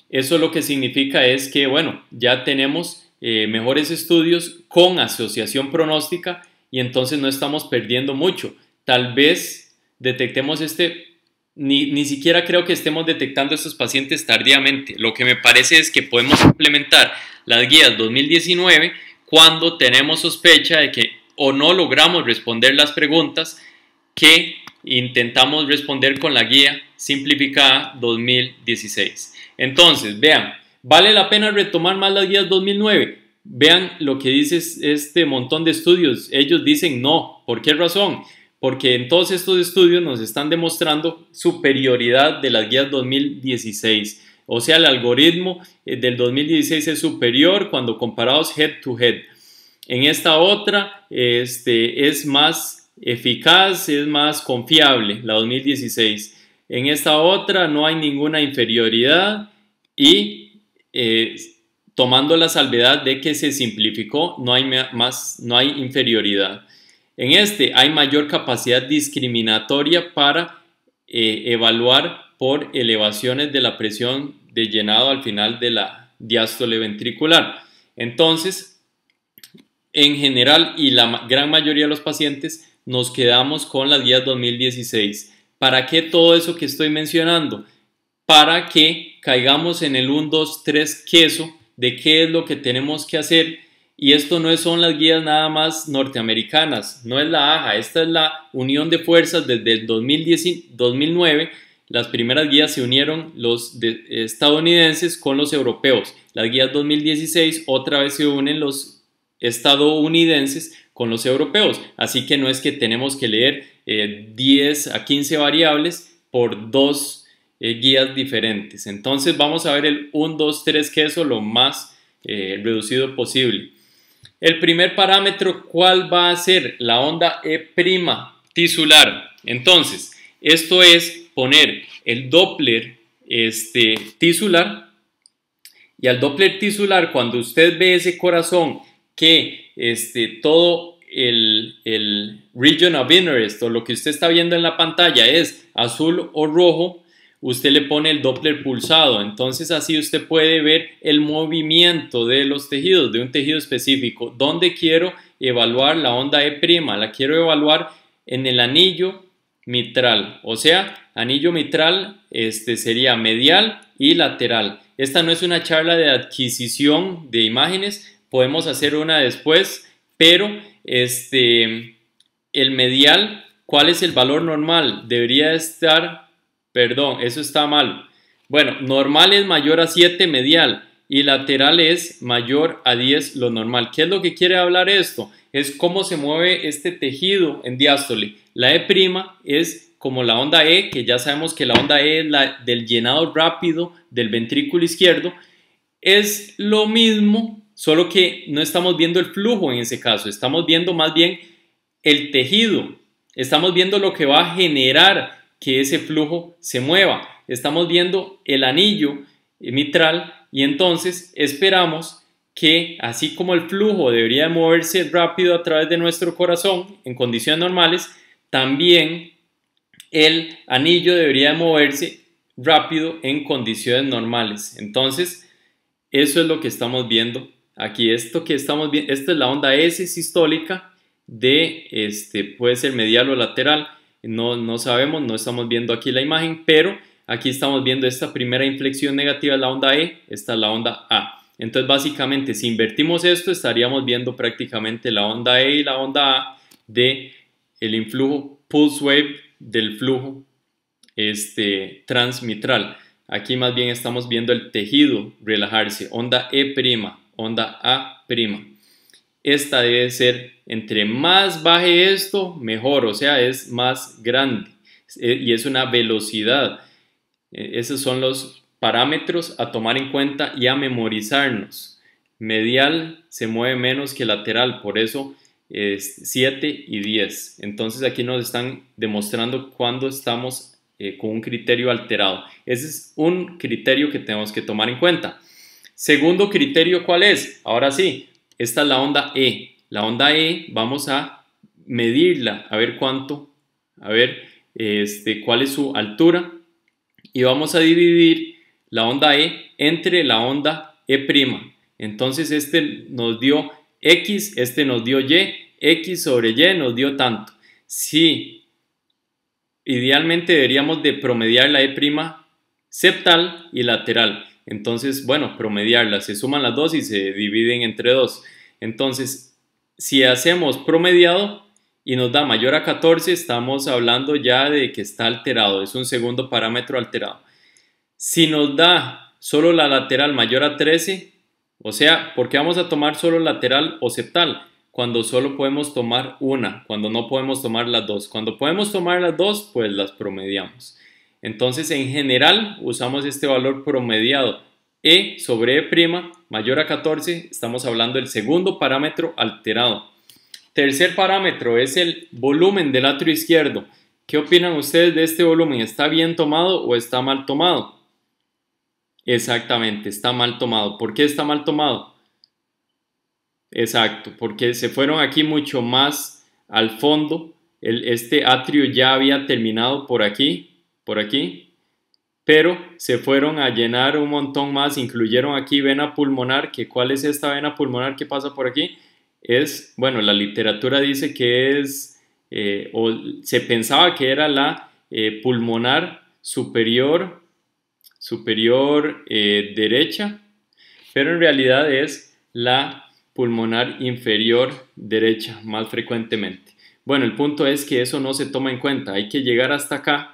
eso lo que significa es que, bueno, ya tenemos mejores estudios con asociación pronóstica y entonces no estamos perdiendo mucho. Tal vez detectemos ni siquiera creo que estemos detectando estos pacientes tardíamente. Lo que me parece es que podemos implementar las guías 2019 cuando tenemos sospecha de que o no logramos responder las preguntas que intentamos responder con la guía simplificada 2016. Entonces, vean, ¿vale la pena retomar más las guías 2009? Vean lo que dice este montón de estudios. Ellos dicen no. ¿Por qué razón? Porque en todos estos estudios nos están demostrando superioridad de las guías 2016. O sea, el algoritmo del 2016 es superior cuando comparados head to head. En esta otra es más eficaz, es más confiable, la 2016. En esta otra no hay ninguna inferioridad y tomando la salvedad de que se simplificó, no hay inferioridad. En este hay mayor capacidad discriminatoria para evaluar por elevaciones de la presión de llenado al final de la diástole ventricular. Entonces, en general y la gran mayoría de los pacientes nos quedamos con las guías 2016. ¿Para qué todo eso que estoy mencionando? Para que caigamos en el 1, 2, 3 queso de qué es lo que tenemos que hacer. Y esto no son las guías nada más norteamericanas, no es la AJA, esta es la unión de fuerzas desde el 2009. Las primeras guías se unieron los estadounidenses con los europeos. Las guías 2016 otra vez se unen los estadounidenses con los europeos. Así que no es que tenemos que leer 10 a 15 variables por dos guías diferentes. Entonces vamos a ver el 1, 2, 3 queso lo más reducido posible. El primer parámetro, ¿cuál va a ser? La onda E' tisular. Entonces, esto es poner el Doppler tisular, y al Doppler tisular, cuando usted ve ese corazón que todo el region of interest o lo que usted está viendo en la pantalla es azul o rojo, usted le pone el Doppler pulsado. Entonces así usted puede ver el movimiento de los tejidos, de un tejido específico. ¿Dónde quiero evaluar la onda E'? La quiero evaluar en el anillo mitral. O sea, anillo mitral sería medial y lateral. Esta no es una charla de adquisición de imágenes, podemos hacer una después, pero el medial, ¿cuál es el valor normal? Debería estar, perdón, eso está mal. Bueno, normal es mayor a 7 medial y lateral es mayor a 10 lo normal. ¿Qué es lo que quiere hablar esto? Es cómo se mueve este tejido en diástole. La E' es como la onda E, que ya sabemos que la onda E es la del llenado rápido del ventrículo izquierdo. Es lo mismo, solo que no estamos viendo el flujo en ese caso, estamos viendo más bien el tejido, estamos viendo lo que va a generar que ese flujo se mueva, estamos viendo el anillo mitral y entonces esperamos que así como el flujo debería moverse rápido a través de nuestro corazón en condiciones normales, también el anillo debería moverse rápido en condiciones normales. Entonces, eso es lo que estamos viendo aquí. Esto que estamos viendo, esta es la onda S sistólica de puede ser medial o lateral. No sabemos, no estamos viendo aquí la imagen, pero aquí estamos viendo esta primera inflexión negativa, la onda E, esta es la onda A. Entonces, básicamente, si invertimos esto, estaríamos viendo prácticamente la onda E y la onda A de el influjo pulse wave del flujo transmitral. Aquí más bien estamos viendo el tejido relajarse, onda E', onda A'. esta debe ser, entre más baje esto, mejor, o sea, es más grande y es una velocidad. Esos son los parámetros a tomar en cuenta y a memorizarnos. Medial se mueve menos que lateral, por eso es 7 y 10. Entonces aquí nos están demostrando cuando estamos con un criterio alterado. Ese es un criterio que tenemos que tomar en cuenta. Segundo criterio, ¿cuál es? Ahora sí, esta es la onda E. La onda E vamos a medirla, a ver cuánto, a ver cuál es su altura, y vamos a dividir la onda E entre la onda E'. Entonces este nos dio X, este nos dio Y, X sobre Y nos dio tanto. Si idealmente deberíamos de promediar la E' septal y lateral. Entonces, bueno, promediarlas, se suman las dos y se dividen entre 2. Entonces, si hacemos promediado y nos da mayor a 14, estamos hablando ya de que está alterado, es un segundo parámetro alterado. Si nos da solo la lateral mayor a 13, o sea, ¿por qué vamos a tomar solo lateral o septal? Cuando solo podemos tomar una, cuando no podemos tomar las dos. Cuando podemos tomar las dos, pues las promediamos. Entonces, en general, usamos este valor promediado. E sobre E' mayor a 14, estamos hablando del segundo parámetro alterado. Tercer parámetro es el volumen del atrio izquierdo. ¿Qué opinan ustedes de este volumen? ¿Está bien tomado o está mal tomado? Exactamente, está mal tomado. ¿Por qué está mal tomado? Exacto, porque se fueron aquí mucho más al fondo. Este atrio ya había terminado por aquí, pero se fueron a llenar un montón más, incluyeron aquí vena pulmonar, que ¿cuál es esta vena pulmonar que pasa por aquí? Bueno, la literatura dice que es, o se pensaba que era la pulmonar superior derecha, pero en realidad es la pulmonar inferior derecha más frecuentemente. Bueno, el punto es que eso no se toma en cuenta, hay que llegar hasta acá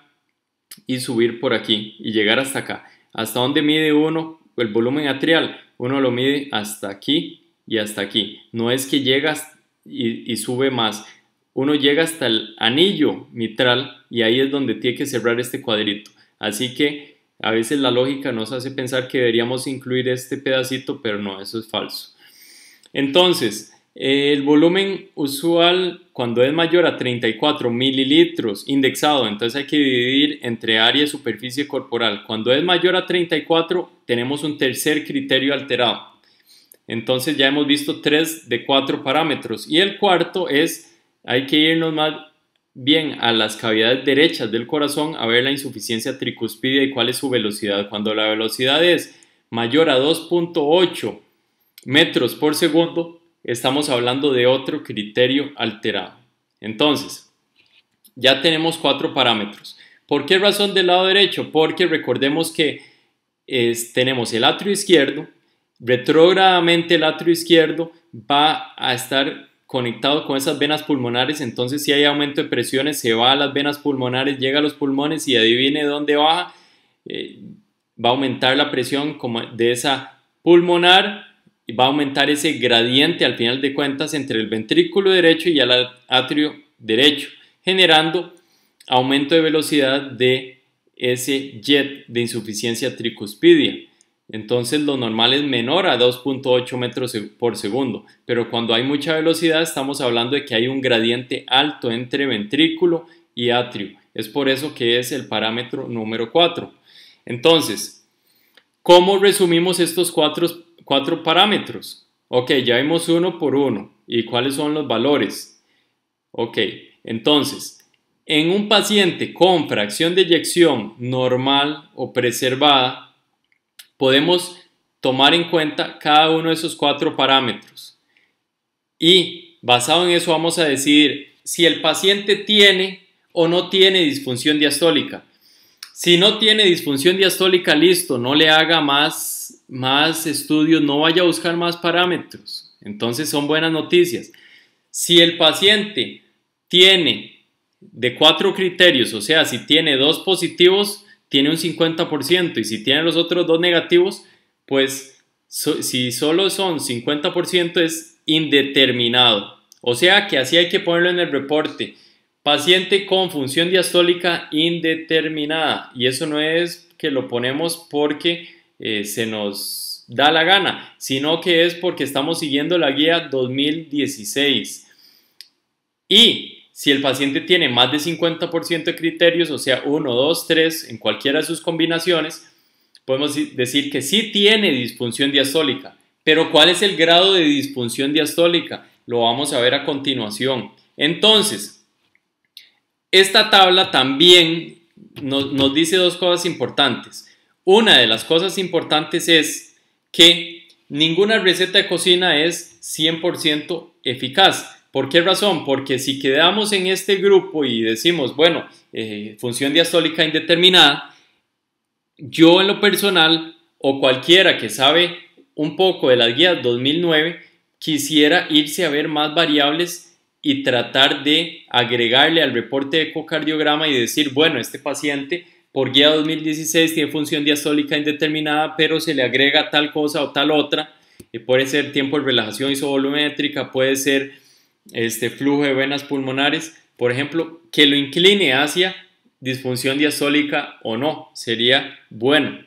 y subir por aquí y llegar hasta acá. ¿Hasta dónde mide uno el volumen atrial? Uno lo mide hasta aquí y hasta aquí. No es que llega y sube más. Uno llega hasta el anillo mitral y ahí es donde tiene que cerrar este cuadrito. Así que a veces la lógica nos hace pensar que deberíamos incluir este pedacito, pero no, eso es falso. Entonces, el volumen usual cuando es mayor a 34 mililitros indexado, entonces hay que dividir entre área y superficie corporal. Cuando es mayor a 34 tenemos un tercer criterio alterado. Entonces ya hemos visto 3 de 4 parámetros y el cuarto es, hay que irnos más bien a las cavidades derechas del corazón a ver la insuficiencia tricuspidia y cuál es su velocidad. Cuando la velocidad es mayor a 2.8 metros por segundo, estamos hablando de otro criterio alterado. Entonces, ya tenemos 4 parámetros. ¿Por qué razón del lado derecho? Porque recordemos que tenemos el atrio izquierdo, retrógradamente el atrio izquierdo va a estar conectado con esas venas pulmonares, entonces si hay aumento de presiones se va a las venas pulmonares, llega a los pulmones y adivine dónde baja, va a aumentar la presión como de esa pulmonar, va a aumentar ese gradiente al final de cuentas entre el ventrículo derecho y el atrio derecho, generando aumento de velocidad de ese jet de insuficiencia tricuspidia. Entonces lo normal es menor a 2.8 metros por segundo, pero cuando hay mucha velocidad estamos hablando de que hay un gradiente alto entre ventrículo y atrio. Es por eso que es el parámetro número 4. Entonces, ¿cómo resumimos estos cuatro parámetros? Ok, ya vimos uno por uno. ¿Y cuáles son los valores? Ok, entonces, en un paciente con fracción de eyección normal o preservada, podemos tomar en cuenta cada uno de esos 4 parámetros. Y basado en eso vamos a decidir si el paciente tiene o no tiene disfunción diastólica. Si no tiene disfunción diastólica, listo, no le haga más estudios, no vaya a buscar más parámetros. Entonces son buenas noticias. Si el paciente tiene de 4 criterios, o sea, si tiene 2 positivos, tiene un 50%, y si tiene los otros 2 negativos, pues si solo son 50% es indeterminado. O sea que así hay que ponerlo en el reporte. Paciente con función diastólica indeterminada. Y eso no es que lo ponemos porque se nos da la gana, sino que es porque estamos siguiendo la guía 2016. Y si el paciente tiene más de 50% de criterios, o sea 1, 2, 3, en cualquiera de sus combinaciones, podemos decir que sí tiene disfunción diastólica. Pero ¿cuál es el grado de disfunción diastólica? Lo vamos a ver a continuación. Entonces, esta tabla también nos dice dos cosas importantes. Una de las cosas importantes es que ninguna receta de cocina es 100% eficaz. ¿Por qué razón? Porque si quedamos en este grupo y decimos, bueno, función diastólica indeterminada, yo en lo personal o cualquiera que sabe un poco de las guías 2009 quisiera irse a ver más variables y tratar de agregarle al reporte de ecocardiograma y decir, bueno, este paciente por guía 2016 tiene función diastólica indeterminada, pero se le agrega tal cosa o tal otra, puede ser tiempo de relajación isovolumétrica, puede ser flujo de venas pulmonares, por ejemplo, que lo incline hacia disfunción diastólica o no, sería bueno,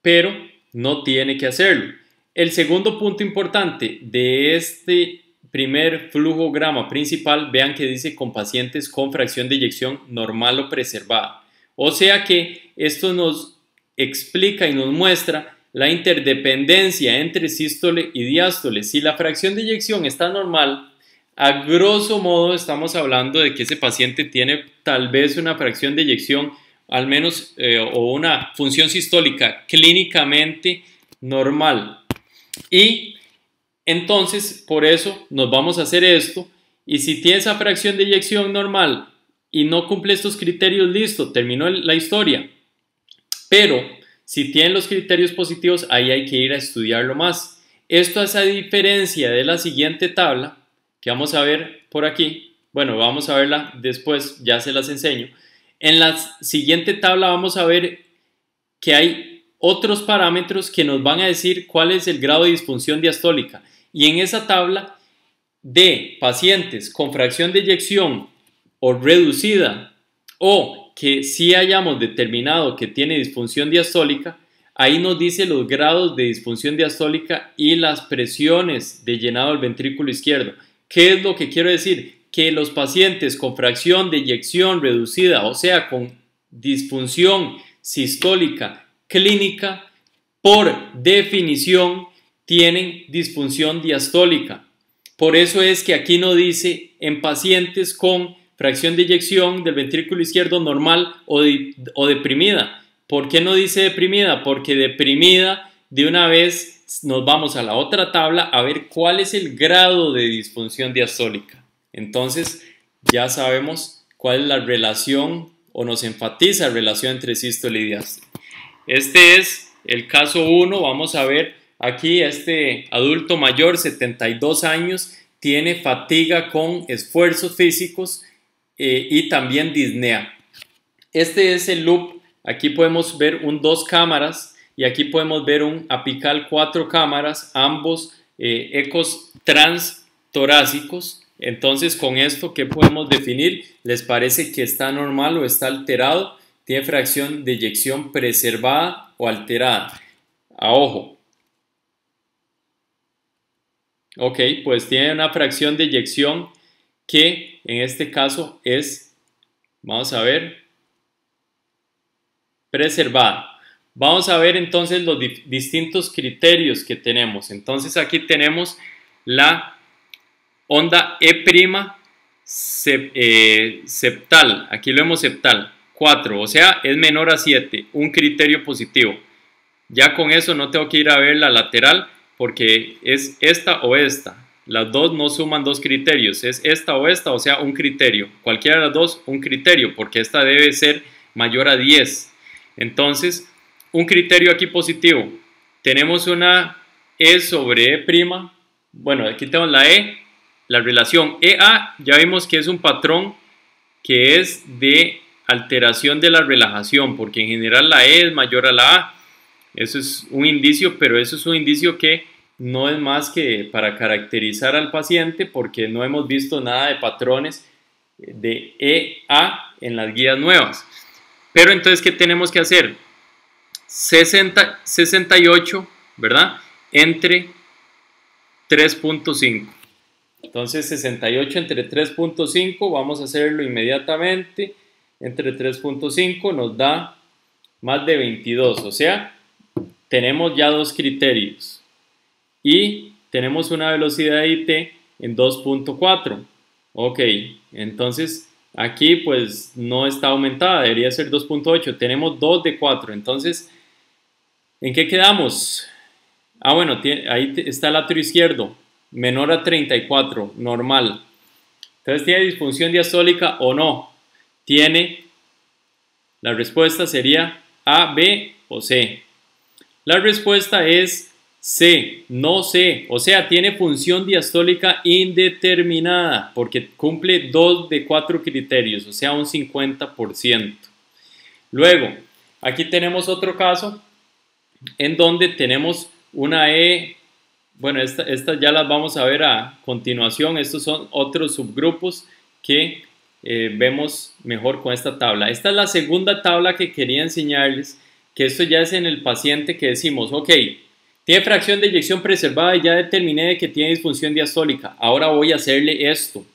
pero no tiene que hacerlo. El segundo punto importante de este primer flujograma principal, vean que dice con pacientes con fracción de eyección normal o preservada. O sea que esto nos explica y nos muestra la interdependencia entre sístole y diástole. Si la fracción de eyección está normal, a grosso modo estamos hablando de que ese paciente tiene tal vez una fracción de eyección al menos o una función sistólica clínicamente normal. Y entonces por eso nos vamos a hacer esto, y si tiene esa fracción de eyección normal y no cumple estos criterios, listo, terminó la historia. Pero si tiene los criterios positivos, ahí hay que ir a estudiarlo más. Esto es a diferencia de la siguiente tabla que vamos a ver por aquí. Bueno, vamos a verla después, ya se las enseño. En la siguiente tabla vamos a ver que hay otros parámetros que nos van a decir cuál es el grado de disfunción diastólica. Y en esa tabla de pacientes con fracción de eyección o reducida, o que sí hayamos determinado que tiene disfunción diastólica, ahí nos dice los grados de disfunción diastólica y las presiones de llenado del ventrículo izquierdo. ¿Qué es lo que quiero decir? Que los pacientes con fracción de eyección reducida, o sea, con disfunción sistólica clínica, por definición tienen disfunción diastólica. Por eso es que aquí no dice en pacientes con fracción de eyección del ventrículo izquierdo normal o deprimida. ¿Por qué no dice deprimida? Porque deprimida, de una vez nos vamos a la otra tabla a ver cuál es el grado de disfunción diastólica. Entonces ya sabemos cuál es la relación, o nos enfatiza la relación entre sístole y diástole. Este es el caso 1. Vamos a ver aquí este adulto mayor, 72 años, tiene fatiga con esfuerzos físicos y también disnea. Este es el loop. Aquí podemos ver un 2 cámaras y aquí podemos ver un apical 4 cámaras, ambos ecos transtorácicos. Entonces, con esto, ¿qué podemos definir? ¿Les parece que está normal o está alterado? Tiene fracción de eyección preservada o alterada. A ojo. Ok, pues tiene una fracción de eyección que en este caso es, vamos a ver, preservada. Vamos a ver entonces los distintos criterios que tenemos. Entonces aquí tenemos la onda E' septal. Aquí lo vemos septal. 4, o sea, es menor a 7, un criterio positivo. Ya con eso no tengo que ir a ver la lateral porque es esta o esta. Las dos no suman 2 criterios, es esta, o sea, un criterio. Cualquiera de las dos, un criterio, porque esta debe ser mayor a 10. Entonces, un criterio aquí positivo. Tenemos una E sobre E'. Bueno, aquí tenemos la E, la relación EA, ya vimos que es un patrón que es de alteración de la relajación, porque en general la E es mayor a la A. Eso es un indicio, pero eso es un indicio que no es más que para caracterizar al paciente porque no hemos visto nada de patrones de EA en las guías nuevas. Pero entonces, ¿qué tenemos que hacer? 68, ¿verdad? Entre 3.5. Entonces 68 entre 3.5, vamos a hacerlo inmediatamente. Entre 3.5 nos da más de 22, o sea, tenemos ya dos criterios. Y tenemos una velocidad de IT en 2.4. Ok, entonces aquí pues no está aumentada, debería ser 2.8. Tenemos 2 de 4, entonces ¿en qué quedamos? Ah, bueno, ahí está el atrio izquierdo, menor a 34, normal. Entonces, ¿tiene disfunción diastólica o no? Tiene, la respuesta sería A, B o C. La respuesta es C, no C. O sea, tiene función diastólica indeterminada porque cumple 2 de 4 criterios, o sea, un 50%. Luego, aquí tenemos otro caso en donde tenemos una E, bueno, estas ya las vamos a ver a continuación. Estos son otros subgrupos que vemos mejor con esta tabla. Esta es la segunda tabla que quería enseñarles, que esto ya es en el paciente que decimos, ok, tiene fracción de eyección preservada y ya determiné de que tiene disfunción diastólica, ahora voy a hacerle esto.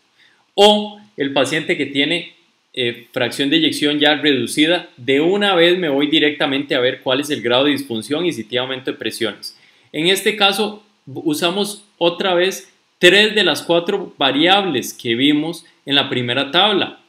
O el paciente que tiene fracción de eyección ya reducida, de una vez me voy directamente a ver cuál es el grado de disfunción y si tiene aumento de presiones. En este caso usamos otra vez 3 de las 4 variables que vimos en la primera tabla.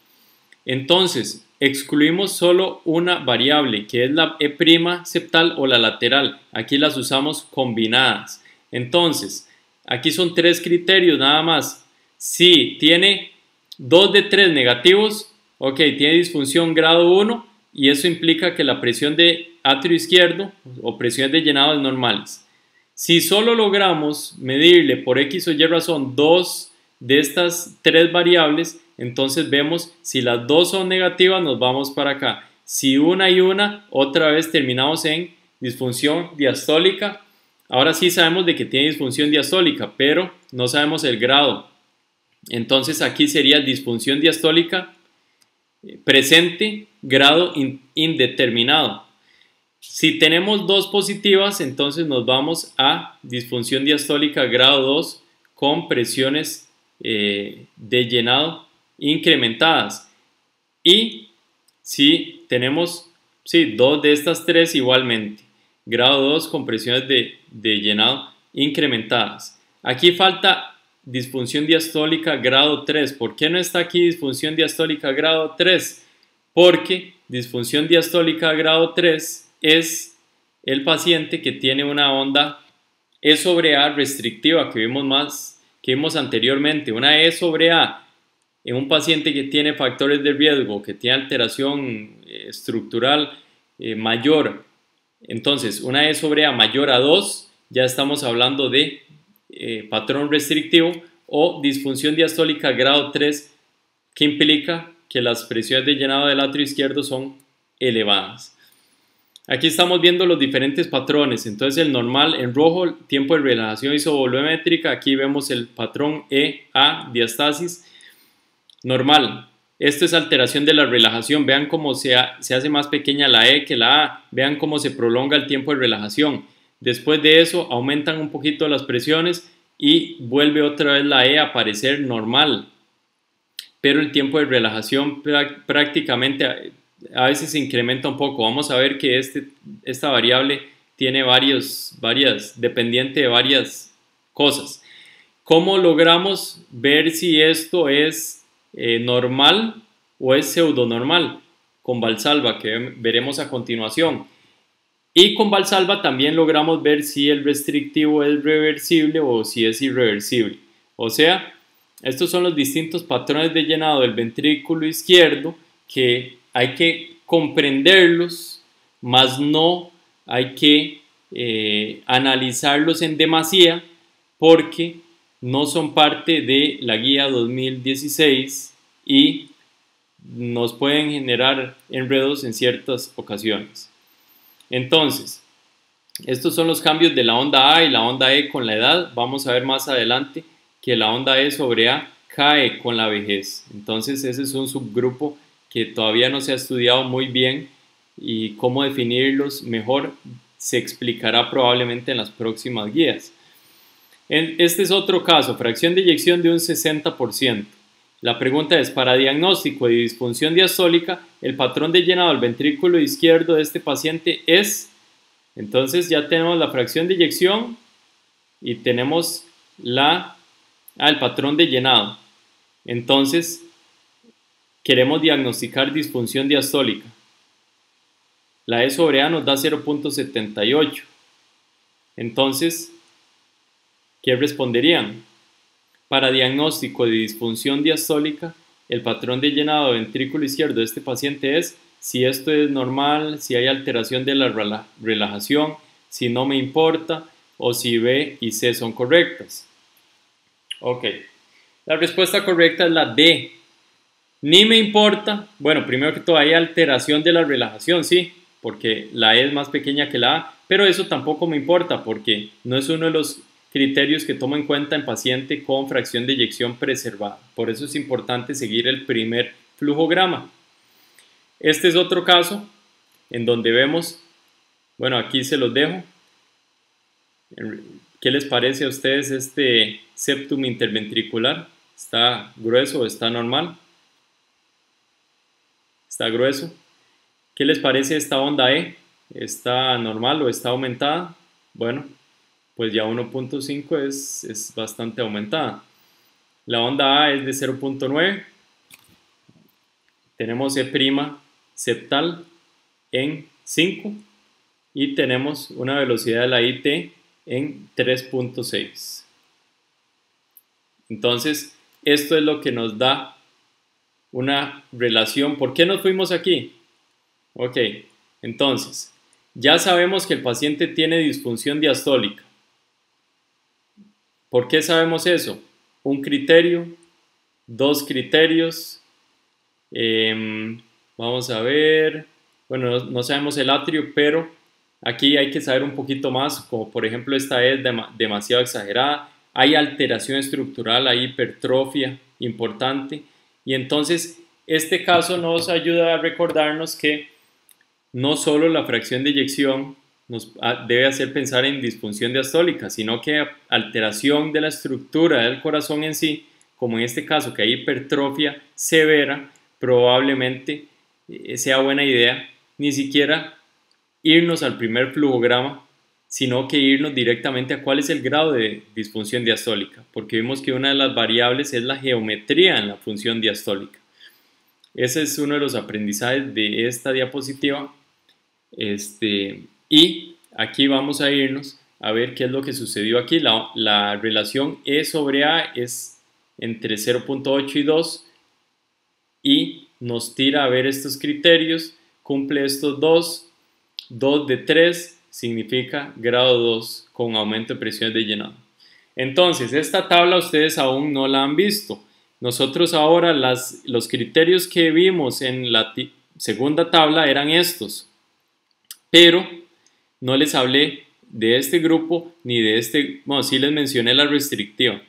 Entonces excluimos solo una variable, que es la E' septal o la lateral. Aquí las usamos combinadas. Entonces aquí son 3 criterios nada más. Si tiene 2 de 3 negativos, ok, tiene disfunción grado 1 y eso implica que la presión de atrio izquierdo o presión de llenado es normales. Si solo logramos medirle por X o Y razón 2 de estas 3 variables, entonces vemos si las 2 son negativas, nos vamos para acá. Si una y una, otra vez terminamos en disfunción diastólica. Ahora sí sabemos de que tiene disfunción diastólica, pero no sabemos el grado. Entonces aquí sería disfunción diastólica presente, grado indeterminado. Si tenemos 2 positivas, entonces nos vamos a disfunción diastólica grado 2 con presiones de llenado incrementadas. Y si tenemos 2 de estas 3 igualmente, grado 2 con presiones de llenado incrementadas. Aquí falta disfunción diastólica grado 3. ¿Por qué no está aquí disfunción diastólica grado 3? Porque disfunción diastólica grado 3 es el paciente que tiene una onda E sobre A restrictiva que vimos anteriormente. Una E sobre A en un paciente que tiene factores de riesgo, que tiene alteración estructural mayor. Entonces, una E sobre A mayor a 2, ya estamos hablando de patrón restrictivo, o disfunción diastólica grado 3, que implica que las presiones de llenado del atrio izquierdo son elevadas. Aquí estamos viendo los diferentes patrones. Entonces el normal en rojo, tiempo de relajación isovolumétrica. Aquí vemos el patrón EA, diastasis normal. Esto es alteración de la relajación. Vean cómo se hace más pequeña la E que la A. Vean cómo se prolonga el tiempo de relajación. Después de eso aumentan un poquito las presiones y vuelve otra vez la E a aparecer normal. Pero el tiempo de relajación prácticamente a veces se incrementa un poco. Vamos a ver que esta variable tiene dependiente de varias cosas. ¿Cómo logramos ver si esto es normal o es pseudonormal? Con Valsalva, que veremos a continuación. Y con Valsalva también logramos ver si el restrictivo es reversible o si es irreversible. O sea, estos son los distintos patrones de llenado del ventrículo izquierdo que hay que comprenderlos, mas no hay que analizarlos en demasía porque no son parte de la guía 2016 y nos pueden generar enredos en ciertas ocasiones. Entonces, Estos son los cambios de la onda A y la onda E con la edad. Vamos a ver más adelante que la onda E sobre A cae con la vejez. Entonces ese es un subgrupo que todavía no se ha estudiado muy bien y cómo definirlos mejor se explicará probablemente en las próximas guías. Este es otro caso, fracción de eyección de un 60%. La pregunta es, para diagnóstico de disfunción diastólica, el patrón de llenado del ventrículo izquierdo de este paciente es... Entonces ya tenemos la fracción de eyección y tenemos el patrón de llenado. Entonces queremos diagnosticar disfunción diastólica. La E sobre A nos da 0.78. Entonces, ¿qué responderían? Para diagnóstico de disfunción diastólica, el patrón de llenado de ventrículo izquierdo de este paciente es si esto es normal, si hay alteración de la relajación, si no me importa o si B y C son correctas. Ok, la respuesta correcta es la D. Ni me importa, bueno, primero que todo hay alteración de la relajación, sí, porque la E es más pequeña que la A, pero eso tampoco me importa porque no es uno de los criterios que tomo en cuenta en paciente con fracción de eyección preservada. Por eso es importante seguir el primer flujograma. Este es otro caso en donde vemos, bueno, aquí se los dejo. ¿Qué les parece a ustedes este septum interventricular? ¿Está grueso o está normal? Está grueso. ¿Qué les parece esta onda E? ¿Está normal o está aumentada? Bueno, pues ya 1.5 es bastante aumentada. La onda A es de 0.9. Tenemos E' septal en 5 y tenemos una velocidad de la IT en 3.6. Entonces, esto es lo que nos da una relación. ¿Por qué nos fuimos aquí? Ok, entonces, ya sabemos que el paciente tiene disfunción diastólica. ¿Por qué sabemos eso? Un criterio, dos criterios. Vamos a ver, bueno, no sabemos el atrio, pero aquí hay que saber un poquito más, como por ejemplo esta es demasiado exagerada, hay alteración estructural, hay hipertrofia importante, y entonces este caso nos ayuda a recordarnos que no solo la fracción de eyección nos debe hacer pensar en disfunción diastólica, sino que alteración de la estructura del corazón en sí, como en este caso que hay hipertrofia severa, probablemente sea buena idea ni siquiera irnos al primer flujograma, sino que irnos directamente a cuál es el grado de disfunción diastólica, porque vimos que una de las variables es la geometría en la función diastólica. Ese es uno de los aprendizajes de esta diapositiva. Y aquí vamos a irnos a ver qué es lo que sucedió aquí. La relación E sobre A es entre 0.8 y 2 y nos tira a ver estos criterios, cumple estos dos, 2 de 3 significa grado 2 con aumento de presión de llenado. Entonces, esta tabla ustedes aún no la han visto. Nosotros ahora los criterios que vimos en la segunda tabla eran estos, pero no les hablé de este grupo ni de este, bueno, sí les mencioné la restrictiva.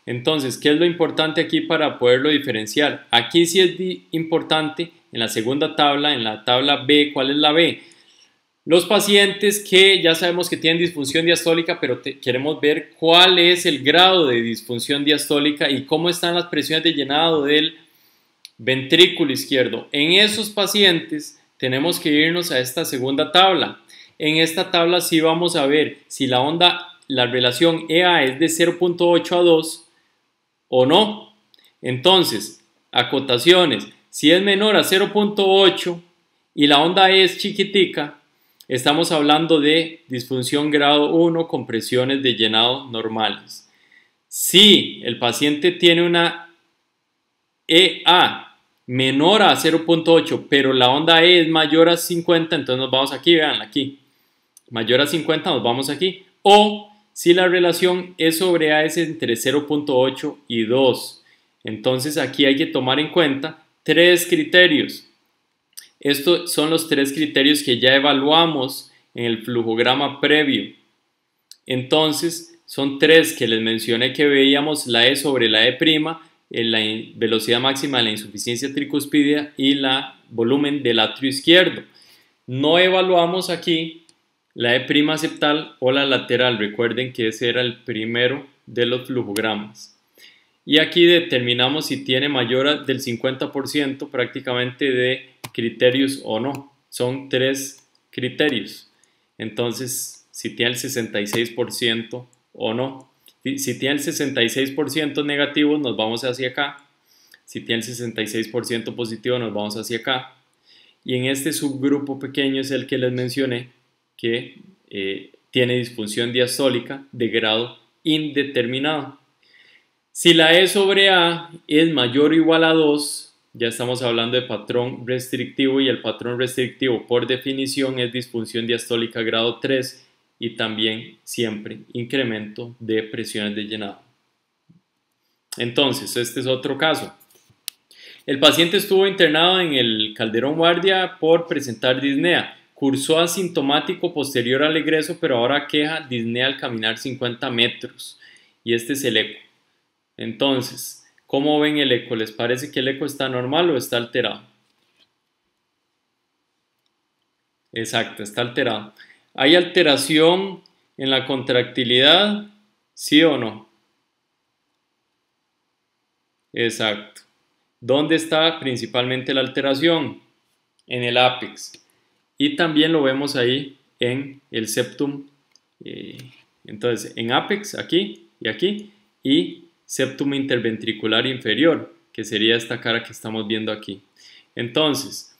Entonces, ¿qué es lo importante aquí para poderlo diferenciar? Aquí sí es importante, en la segunda tabla, en la tabla B, ¿cuál es la B? Los pacientes que ya sabemos que tienen disfunción diastólica, pero queremos ver cuál es el grado de disfunción diastólica y cómo están las presiones de llenado del ventrículo izquierdo. En esos pacientes tenemos que irnos a esta segunda tabla. En esta tabla sí vamos a ver si la relación EA es de 0.8 a 2 o no. Entonces, acotaciones, si es menor a 0.8 y la onda E es chiquitica, estamos hablando de disfunción grado 1 con presiones de llenado normales. Si el paciente tiene una EA menor a 0.8, pero la onda E es mayor a 50, entonces nos vamos aquí, vean aquí, mayor a 50 nos vamos aquí, o si la relación E sobre A es entre 0.8 y 2. Entonces aquí hay que tomar en cuenta tres criterios. Estos son los tres criterios que ya evaluamos en el flujograma previo. Entonces, son tres que les mencioné que veíamos, la E sobre la E', la velocidad máxima de la insuficiencia tricuspidea y la volumen del atrio izquierdo. No evaluamos aquí la E' septal o la lateral, recuerden que ese era el primero de los flujogramas. Y aquí determinamos si tiene mayor del 50% prácticamente de criterios o no. Son tres criterios. Entonces, si tiene el 66% o no. Si tiene el 66% negativo, nos vamos hacia acá. Si tiene el 66% positivo, nos vamos hacia acá. Y en este subgrupo pequeño es el que les mencioné, que tiene disfunción diastólica de grado indeterminado. Si la E sobre A es mayor o igual a 2, ya estamos hablando de patrón restrictivo, y el patrón restrictivo por definición es disfunción diastólica grado 3 y también siempre incremento de presiones de llenado. Entonces, este es otro caso. El paciente estuvo internado en el Calderón Guardia por presentar disnea. Cursó asintomático posterior al egreso, pero ahora queja disnea al caminar 50 metros. Y este es el eco. Entonces, ¿cómo ven el eco? ¿Les parece que el eco está normal o está alterado? Exacto, está alterado. ¿Hay alteración en la contractilidad? ¿Sí o no? Exacto. ¿Dónde está principalmente la alteración? En el ápex. Y también lo vemos ahí en el septum. Entonces, en ápex, aquí y aquí, y septum interventricular inferior, que sería esta cara que estamos viendo aquí. Entonces,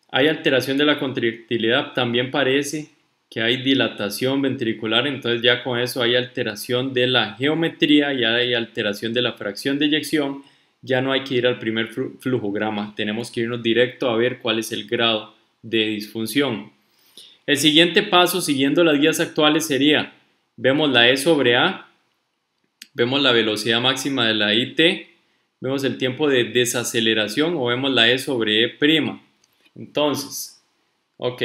hay alteración de la contractilidad, también parece que hay dilatación ventricular, entonces ya con eso hay alteración de la geometría, ya hay alteración de la fracción de eyección, ya no hay que ir al primer flujograma, tenemos que irnos directo a ver cuál es el grado de disfunción. El siguiente paso, siguiendo las guías actuales, sería, vemos la E sobre A, vemos la velocidad máxima de la IT, vemos el tiempo de desaceleración o vemos la E sobre E'. Entonces, ok,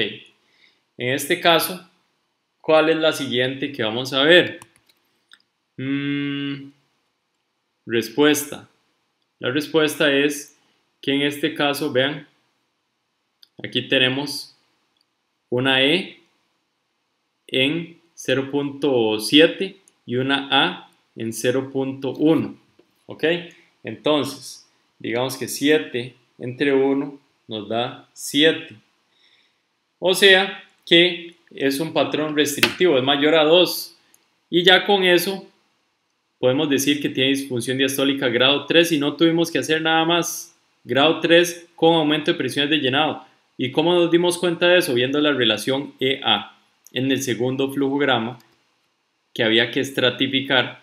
en este caso, ¿cuál es la siguiente que vamos a ver? Respuesta. La respuesta es que en este caso, vean, aquí tenemos una E en 0.7 y una A en 0.1. ¿Ok? Entonces, digamos que 7 entre 1 nos da 7. O sea que es un patrón restrictivo, es mayor a 2. Y ya con eso podemos decir que tiene disfunción diastólica grado 3 y no tuvimos que hacer nada más. Grado 3 con aumento de presiones de llenado. ¿Y cómo nos dimos cuenta de eso? Viendo la relación EA en el segundo flujograma, que había que estratificar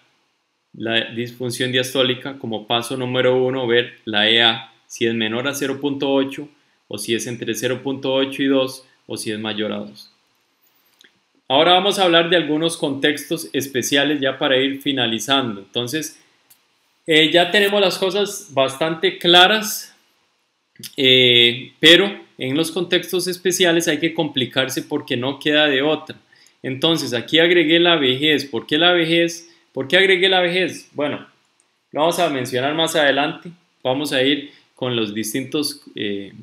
la disfunción diastólica como paso número 1, ver la EA si es menor a 0.8 o si es entre 0.8 y 2 o si es mayor a 2. Ahora vamos a hablar de algunos contextos especiales ya para ir finalizando. Entonces, ya tenemos las cosas bastante claras, pero en los contextos especiales hay que complicarse porque no queda de otra. Entonces, aquí agregué la vejez. ¿Por qué la vejez? ¿Por qué agregué la vejez? Bueno, lo vamos a mencionar más adelante. Vamos a ir con los distintos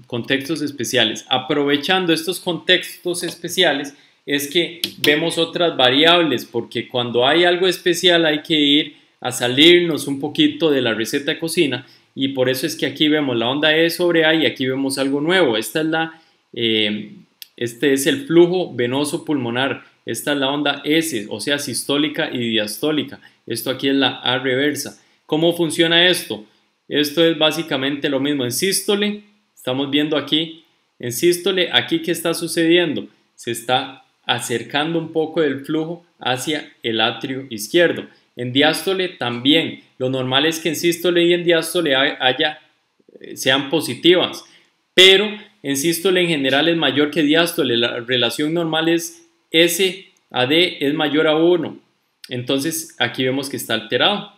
contextos especiales. Aprovechando estos contextos especiales es que vemos otras variables, porque cuando hay algo especial hay que ir a salirnos un poquito de la receta de cocina, y por eso es que aquí vemos la onda E sobre A y aquí vemos algo nuevo. Este es el flujo venoso pulmonar. Esta es la onda S, o sea, sistólica y diastólica. Esto aquí es la A reversa. ¿Cómo funciona esto? Esto es básicamente lo mismo. En sístole, estamos viendo aquí, en sístole, aquí ¿qué está sucediendo? Se está acercando un poco del flujo hacia el atrio izquierdo. En diástole también. Lo normal es que en sístole y en diástole sean positivas, pero en sístole en general es mayor que diástole. La relación normal es S a D es mayor a 1. Entonces aquí vemos que está alterado.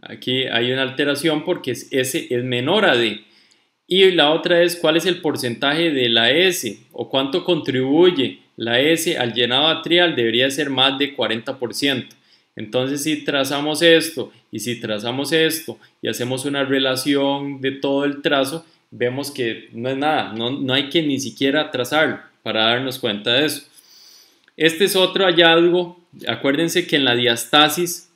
Aquí hay una alteración porque S es menor a D. Y la otra es cuál es el porcentaje de la S o cuánto contribuye la S al llenado atrial debería ser más de 40%. Entonces si trazamos esto y si trazamos esto y hacemos una relación de todo el trazo, vemos que no es nada, no hay que ni siquiera trazarlo para darnos cuenta de eso. Este es otro hallazgo. Acuérdense que en la diastasis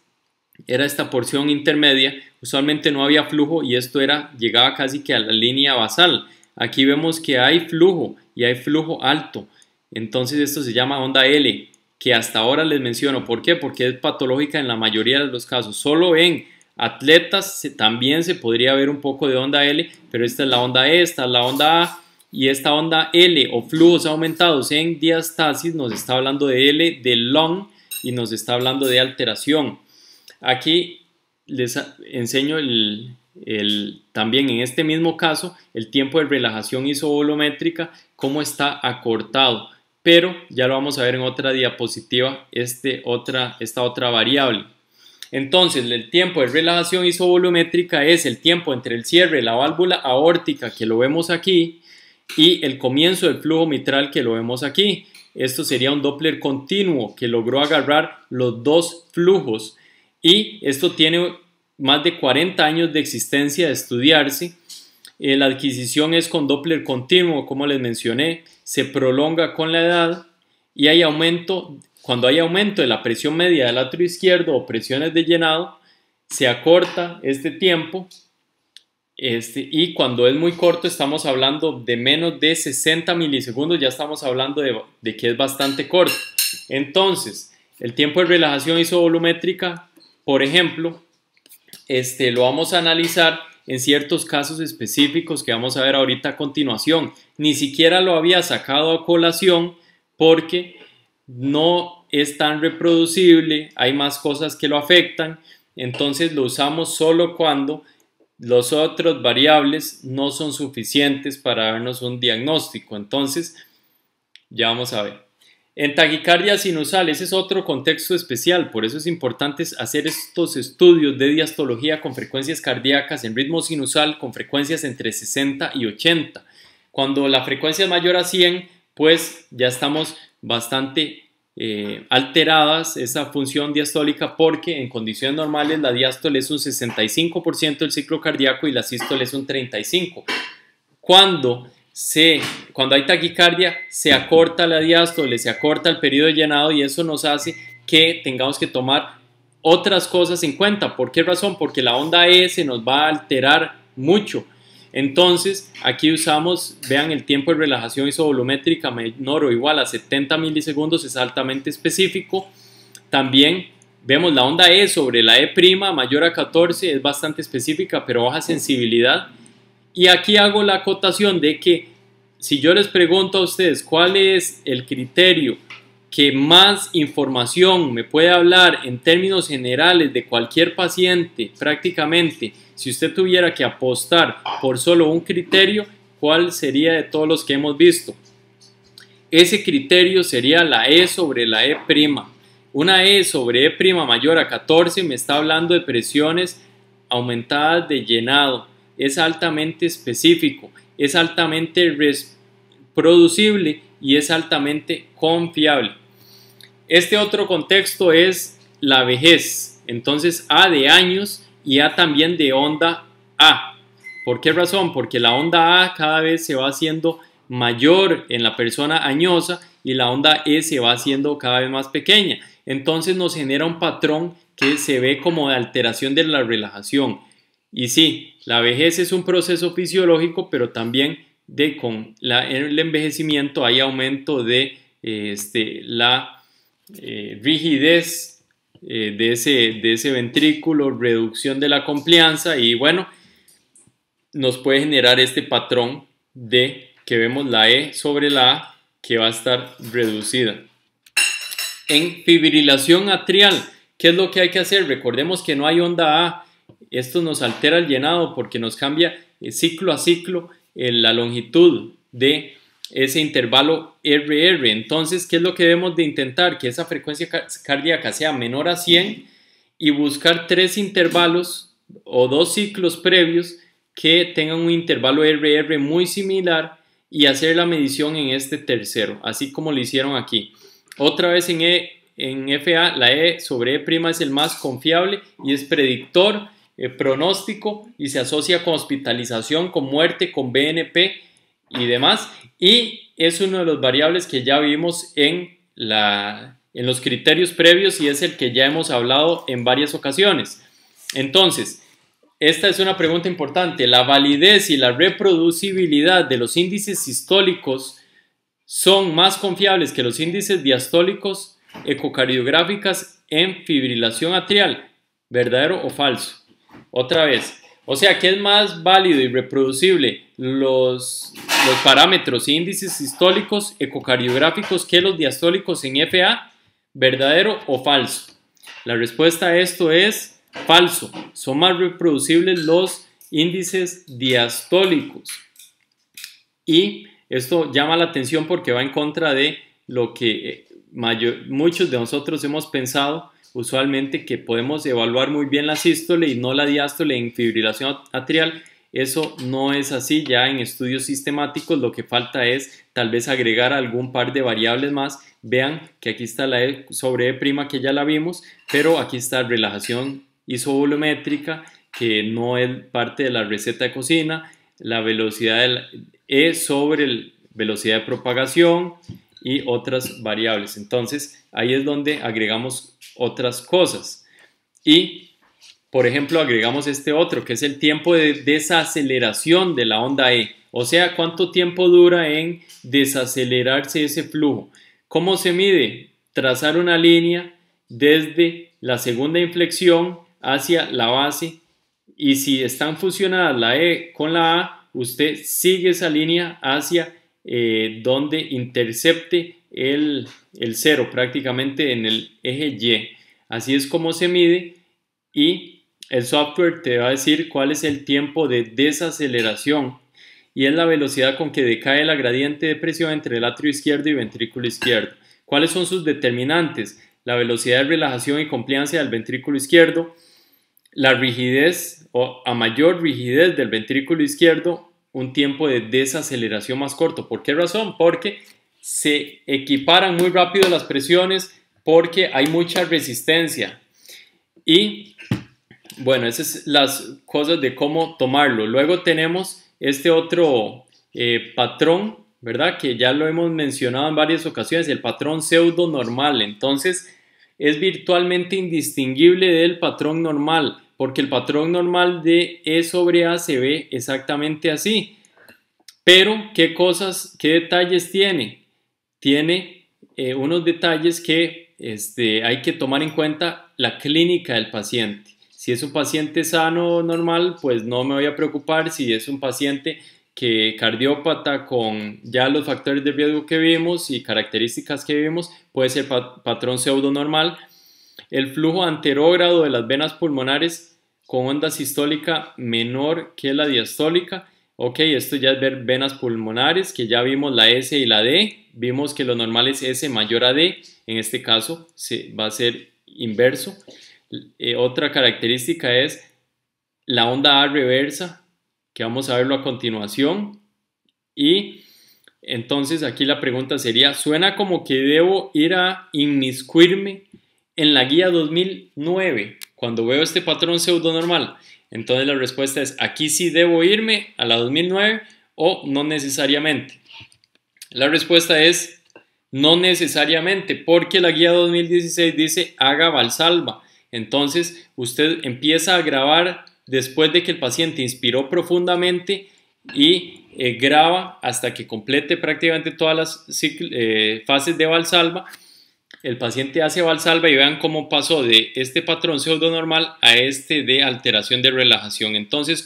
era esta porción intermedia, usualmente no había flujo y esto llegaba casi que a la línea basal. Aquí vemos que hay flujo y hay flujo alto, entonces esto se llama onda L, que hasta ahora les menciono. ¿Por qué? Porque es patológica en la mayoría de los casos. Solo en atletas también se podría ver un poco de onda L, pero esta es la onda E, esta es la onda A, y esta onda L o flujos aumentados en diastasis nos está hablando de L de long y nos está hablando de alteración. Aquí les enseño también en este mismo caso el tiempo de relajación isovolumétrica, cómo está acortado, pero ya lo vamos a ver en otra diapositiva, esta otra variable. Entonces el tiempo de relajación isovolumétrica es el tiempo entre el cierre de la válvula aórtica, que lo vemos aquí, y el comienzo del flujo mitral, que lo vemos aquí. Esto sería un Doppler continuo que logró agarrar los dos flujos, y esto tiene más de 40 años de existencia de estudiarse. La adquisición es con Doppler continuo, como les mencioné, se prolonga con la edad y hay aumento. Cuando hay aumento de la presión media del atrio izquierdo o presiones de llenado, se acorta este tiempo. Y cuando es muy corto, estamos hablando de menos de 60 milisegundos, ya estamos hablando de que es bastante corto. Entonces, el tiempo de relajación isovolumétrica, por ejemplo, lo vamos a analizar en ciertos casos específicos que vamos a ver ahorita a continuación. Ni siquiera lo había sacado a colación porque no es tan reproducible, hay más cosas que lo afectan, entonces lo usamos solo cuando los otros variables no son suficientes para darnos un diagnóstico. Entonces, ya vamos a ver. En taquicardia sinusal, ese es otro contexto especial, por eso es importante hacer estos estudios de diastología con frecuencias cardíacas en ritmo sinusal con frecuencias entre 60 y 80. Cuando la frecuencia es mayor a 100, pues ya estamos bastante alteradas esa función diastólica, porque en condiciones normales la diástole es un 65% del ciclo cardíaco y la sístole es un 35%. Cuando hay taquicardia, se acorta la diástole, se acorta el periodo de llenado y eso nos hace que tengamos que tomar otras cosas en cuenta. ¿Por qué razón? Porque la onda E se nos va a alterar mucho. Entonces, aquí usamos, vean, el tiempo de relajación isovolumétrica menor o igual a 70 milisegundos es altamente específico. También vemos la onda E sobre la E' mayor a 14, es bastante específica, pero baja sensibilidad. Y aquí hago la acotación de que si yo les pregunto a ustedes cuál es el criterio que más información me puede hablar en términos generales de cualquier paciente, prácticamente, si usted tuviera que apostar por solo un criterio, ¿cuál sería de todos los que hemos visto? Ese criterio sería la E sobre la E'. Una E sobre E' mayor a 14 me está hablando de presiones aumentadas de llenado. Es altamente específico, es altamente reproducible y es altamente confiable. Este otro contexto es la vejez, entonces A de años y A también de onda A. ¿Por qué razón? Porque la onda A cada vez se va haciendo mayor en la persona añosa y la onda E se va haciendo cada vez más pequeña. Entonces nos genera un patrón que se ve como de alteración de la relajación. Y sí, la vejez es un proceso fisiológico, pero también con el envejecimiento hay aumento de la rigidez de ese ventrículo, reducción de la complianza y bueno, nos puede generar este patrón de que vemos la E sobre la A que va a estar reducida. En fibrilación atrial, ¿qué es lo que hay que hacer? Recordemos que no hay onda A. Esto nos altera el llenado porque nos cambia ciclo a ciclo la longitud de ese intervalo RR. Entonces, ¿qué es lo que debemos de intentar? Que esa frecuencia cardíaca sea menor a 100 y buscar 3 intervalos o 2 ciclos previos que tengan un intervalo RR muy similar y hacer la medición en este tercero, así como lo hicieron aquí. Otra vez en FA, la E sobre E' es el más confiable y es predictor, pronóstico, y se asocia con hospitalización, con muerte, con BNP y demás, y es uno de los variables que ya vimos en los criterios previos y es el que ya hemos hablado en varias ocasiones. Entonces, esta es una pregunta importante. ¿La validez y la reproducibilidad de los índices sistólicos son más confiables que los índices diastólicos ecocardiográficas en fibrilación atrial? ¿Verdadero o falso? Otra vez. O sea, ¿qué es más válido y reproducible? Los parámetros e índices sistólicos ecocardiográficos que los diastólicos en FA. ¿Verdadero o falso? La respuesta a esto es falso. Son más reproducibles los índices diastólicos. Y esto llama la atención porque va en contra de lo que muchos de nosotros hemos pensado usualmente, que podemos evaluar muy bien la sístole y no la diástole en fibrilación atrial. Eso no es así. Ya en estudios sistemáticos lo que falta es tal vez agregar algún par de variables más. Vean que aquí está la E sobre E' que ya la vimos, pero aquí está relajación isovolumétrica, que no es parte de la receta de cocina, la velocidad de E sobre la velocidad de propagación y otras variables. Entonces ahí es donde agregamos otras cosas y, por ejemplo, agregamos este otro que es el tiempo de desaceleración de la onda E, o sea, cuánto tiempo dura en desacelerarse ese flujo. ¿Cómo se mide? Trazar una línea desde la segunda inflexión hacia la base, y si están fusionadas la E con la A, usted sigue esa línea hacia donde intercepte el cero, prácticamente en el eje Y. Así es como se mide y el software te va a decir cuál es el tiempo de desaceleración y es la velocidad con que decae la gradiente de presión entre el atrio izquierdo y ventrículo izquierdo. ¿Cuáles son sus determinantes? La velocidad de relajación y compliancia del ventrículo izquierdo, la rigidez o a mayor rigidez del ventrículo izquierdo, un tiempo de desaceleración más corto. ¿Por qué razón? Porque se equiparan muy rápido las presiones, porque hay mucha resistencia. Y bueno, esas son las cosas de cómo tomarlo. Luego tenemos este otro patrón, ¿verdad? Que ya lo hemos mencionado en varias ocasiones, el patrón pseudo normal. Entonces es virtualmente indistinguible del patrón normal, porque el patrón normal de E sobre A se ve exactamente así. Pero, ¿qué detalles tiene? Tiene unos detalles que hay que tomar en cuenta: la clínica del paciente. Si es un paciente sano normal, pues no me voy a preocupar. Si es un paciente cardiópata con ya los factores de riesgo que vimos y características que vimos, puede ser patrón pseudo normal. El flujo anterógrado de las venas pulmonares con onda sistólica menor que la diastólica. Ok, esto ya es ver venas pulmonares, que ya vimos la S y la D. Vimos que lo normal es S mayor a D. En este caso va a ser inverso. Otra característica es la onda A reversa, que vamos a verlo a continuación. Y entonces aquí la pregunta sería: ¿suena como que debo ir a inmiscuirme en la guía 2009 cuando veo este patrón pseudo normal? Entonces la respuesta es: aquí sí debo irme a la 2009 o no necesariamente. La respuesta es no necesariamente, porque la guía 2016 dice haga Valsalva. Entonces usted empieza a grabar después de que el paciente inspiró profundamente y graba hasta que complete prácticamente todas las fases de Valsalva. El paciente hace Valsalva y vean cómo pasó de este patrón pseudo normal a este de alteración de relajación. Entonces,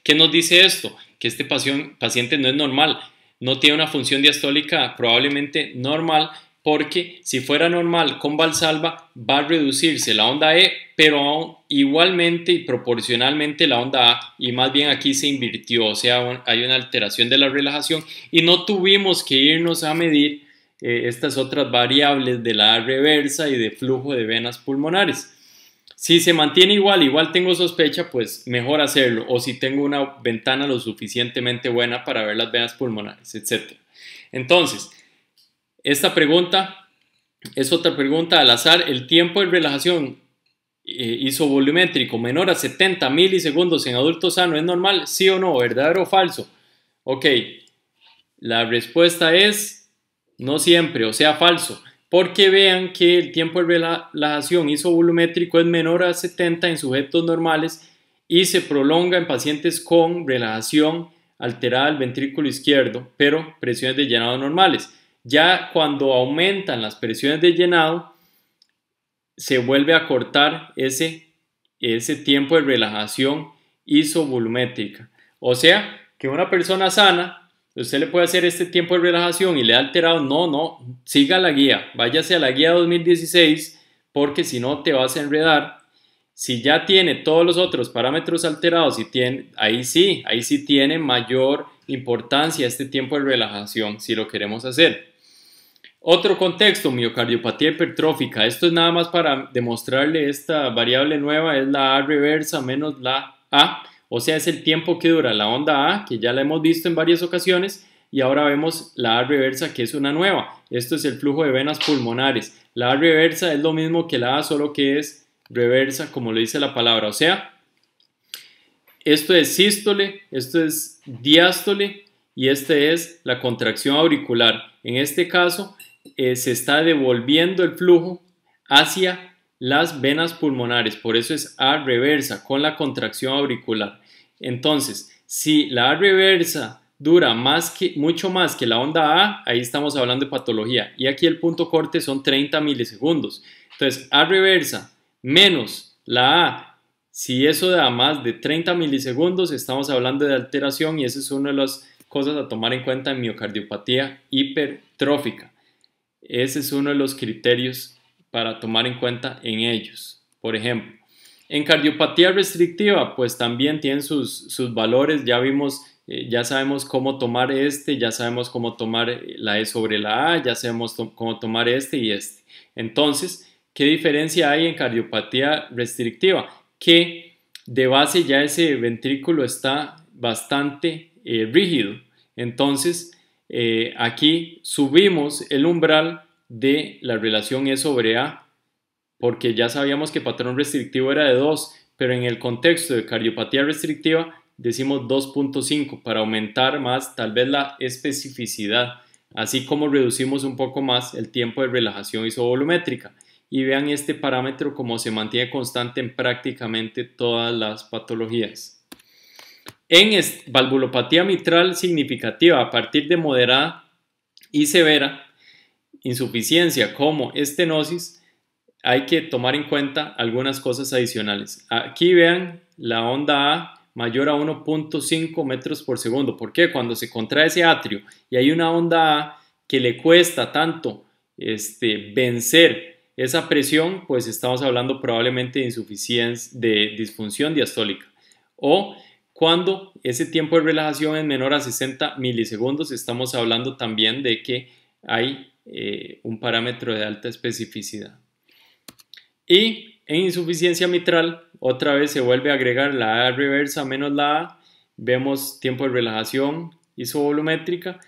¿qué nos dice esto? Que este paciente no es normal, no tiene una función diastólica probablemente normal, porque si fuera normal con Valsalva va a reducirse la onda E, pero igualmente y proporcionalmente la onda A, y más bien aquí se invirtió, o sea, hay una alteración de la relajación y no tuvimos que irnos a medir estas otras variables de la A reversa y de flujo de venas pulmonares. Si se mantiene igual tengo sospecha, pues mejor hacerlo. O si tengo una ventana lo suficientemente buena para ver las venas pulmonares, etc. Entonces, esta pregunta es otra pregunta al azar. ¿El tiempo de relajación isovolumétrico menor a 70 milisegundos en adultos sanos es normal? ¿Sí o no? ¿Verdadero o falso? Ok, la respuesta es no siempre, o sea, falso. Porque vean que el tiempo de relajación isovolumétrico es menor a 70 en sujetos normales y se prolonga en pacientes con relajación alterada del ventrículo izquierdo, pero presiones de llenado normales. Ya cuando aumentan las presiones de llenado, se vuelve a cortar ese tiempo de relajación isovolumétrica. O sea, que una persona sana, usted le puede hacer este tiempo de relajación y le ha alterado, no, siga la guía, váyase a la guía 2016 porque si no te vas a enredar. Si ya tiene todos los otros parámetros alterados y ahí sí tiene mayor importancia este tiempo de relajación si lo queremos hacer. Otro contexto, miocardiopatía hipertrófica. Esto es nada más para demostrarle esta variable nueva, es la A reversa menos la A, o sea, es el tiempo que dura la onda A, que ya la hemos visto en varias ocasiones, y ahora vemos la A reversa, que es una nueva. Esto es el flujo de venas pulmonares. La A reversa es lo mismo que la A, solo que es reversa, como lo dice la palabra. O sea, esto es sístole, esto es diástole, y este es la contracción auricular. En este caso, se está devolviendo el flujo hacia las venas pulmonares, por eso es A reversa con la contracción auricular. Entonces, si la A reversa dura mucho más que la onda A, ahí estamos hablando de patología, y aquí el punto corte son 30 milisegundos. Entonces, A reversa menos la A, si eso da más de 30 milisegundos, estamos hablando de alteración, y esa es una de las cosas a tomar en cuenta en miocardiopatía hipertrófica. Ese es uno de los criterios para tomar en cuenta en ellos. Por ejemplo, en cardiopatía restrictiva, pues también tienen sus valores. Ya vimos, ya sabemos cómo tomar ya sabemos cómo tomar la E sobre la A, ya sabemos cómo tomar este y este. Entonces, ¿qué diferencia hay en cardiopatía restrictiva? Que de base ya ese ventrículo está bastante rígido. Entonces, aquí subimos el umbral de la relación E sobre A, porque ya sabíamos que patrón restrictivo era de 2, pero en el contexto de cardiopatía restrictiva decimos 2.5 para aumentar más tal vez la especificidad, así como reducimos un poco más el tiempo de relajación isovolumétrica. Y vean este parámetro como se mantiene constante en prácticamente todas las patologías. En valvulopatía mitral significativa a partir de moderada y severa, insuficiencia como estenosis, hay que tomar en cuenta algunas cosas adicionales. Aquí vean la onda A mayor a 1.5 metros por segundo. ¿Por qué? Cuando se contrae ese atrio y hay una onda A que le cuesta tanto vencer esa presión, pues estamos hablando probablemente de insuficiencia, de disfunción diastólica. O cuando ese tiempo de relajación es menor a 60 milisegundos, estamos hablando también de que hay un parámetro de alta especificidad. Y en insuficiencia mitral, otra vez se vuelve a agregar la A reversa menos la A, vemos tiempo de relajación isovolumétrica,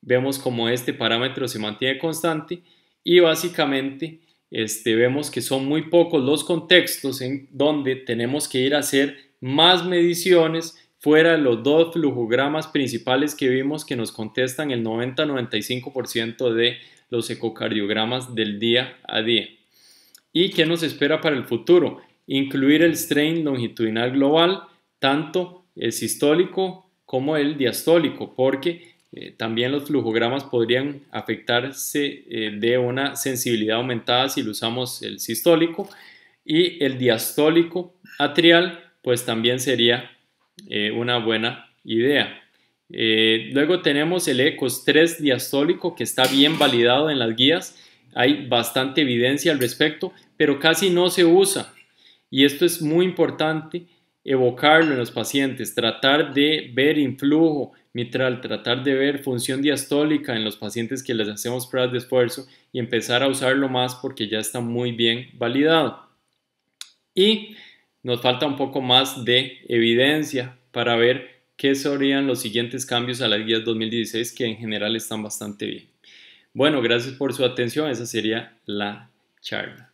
vemos como este parámetro se mantiene constante y básicamente vemos que son muy pocos los contextos en donde tenemos que ir a hacer más mediciones fuera de los dos flujogramas principales que vimos que nos contestan el 90-95% de los ecocardiogramas del día a día. ¿Y qué nos espera para el futuro? Incluir el strain longitudinal global, tanto el sistólico como el diastólico, porque también los flujogramas podrían afectarse de una sensibilidad aumentada si lo usamos el sistólico, y el diastólico atrial pues también sería una buena idea. Luego tenemos el ecostrés diastólico, que está bien validado en las guías, hay bastante evidencia al respecto, pero casi no se usa, y esto es muy importante evocarlo en los pacientes, tratar de ver influjo mitral, tratar de ver función diastólica en los pacientes que les hacemos pruebas de esfuerzo y empezar a usarlo más porque ya está muy bien validado. Y nos falta un poco más de evidencia para ver qué serían los siguientes cambios a las guías 2016, que en general están bastante bien. Bueno, gracias por su atención. Esa sería la charla.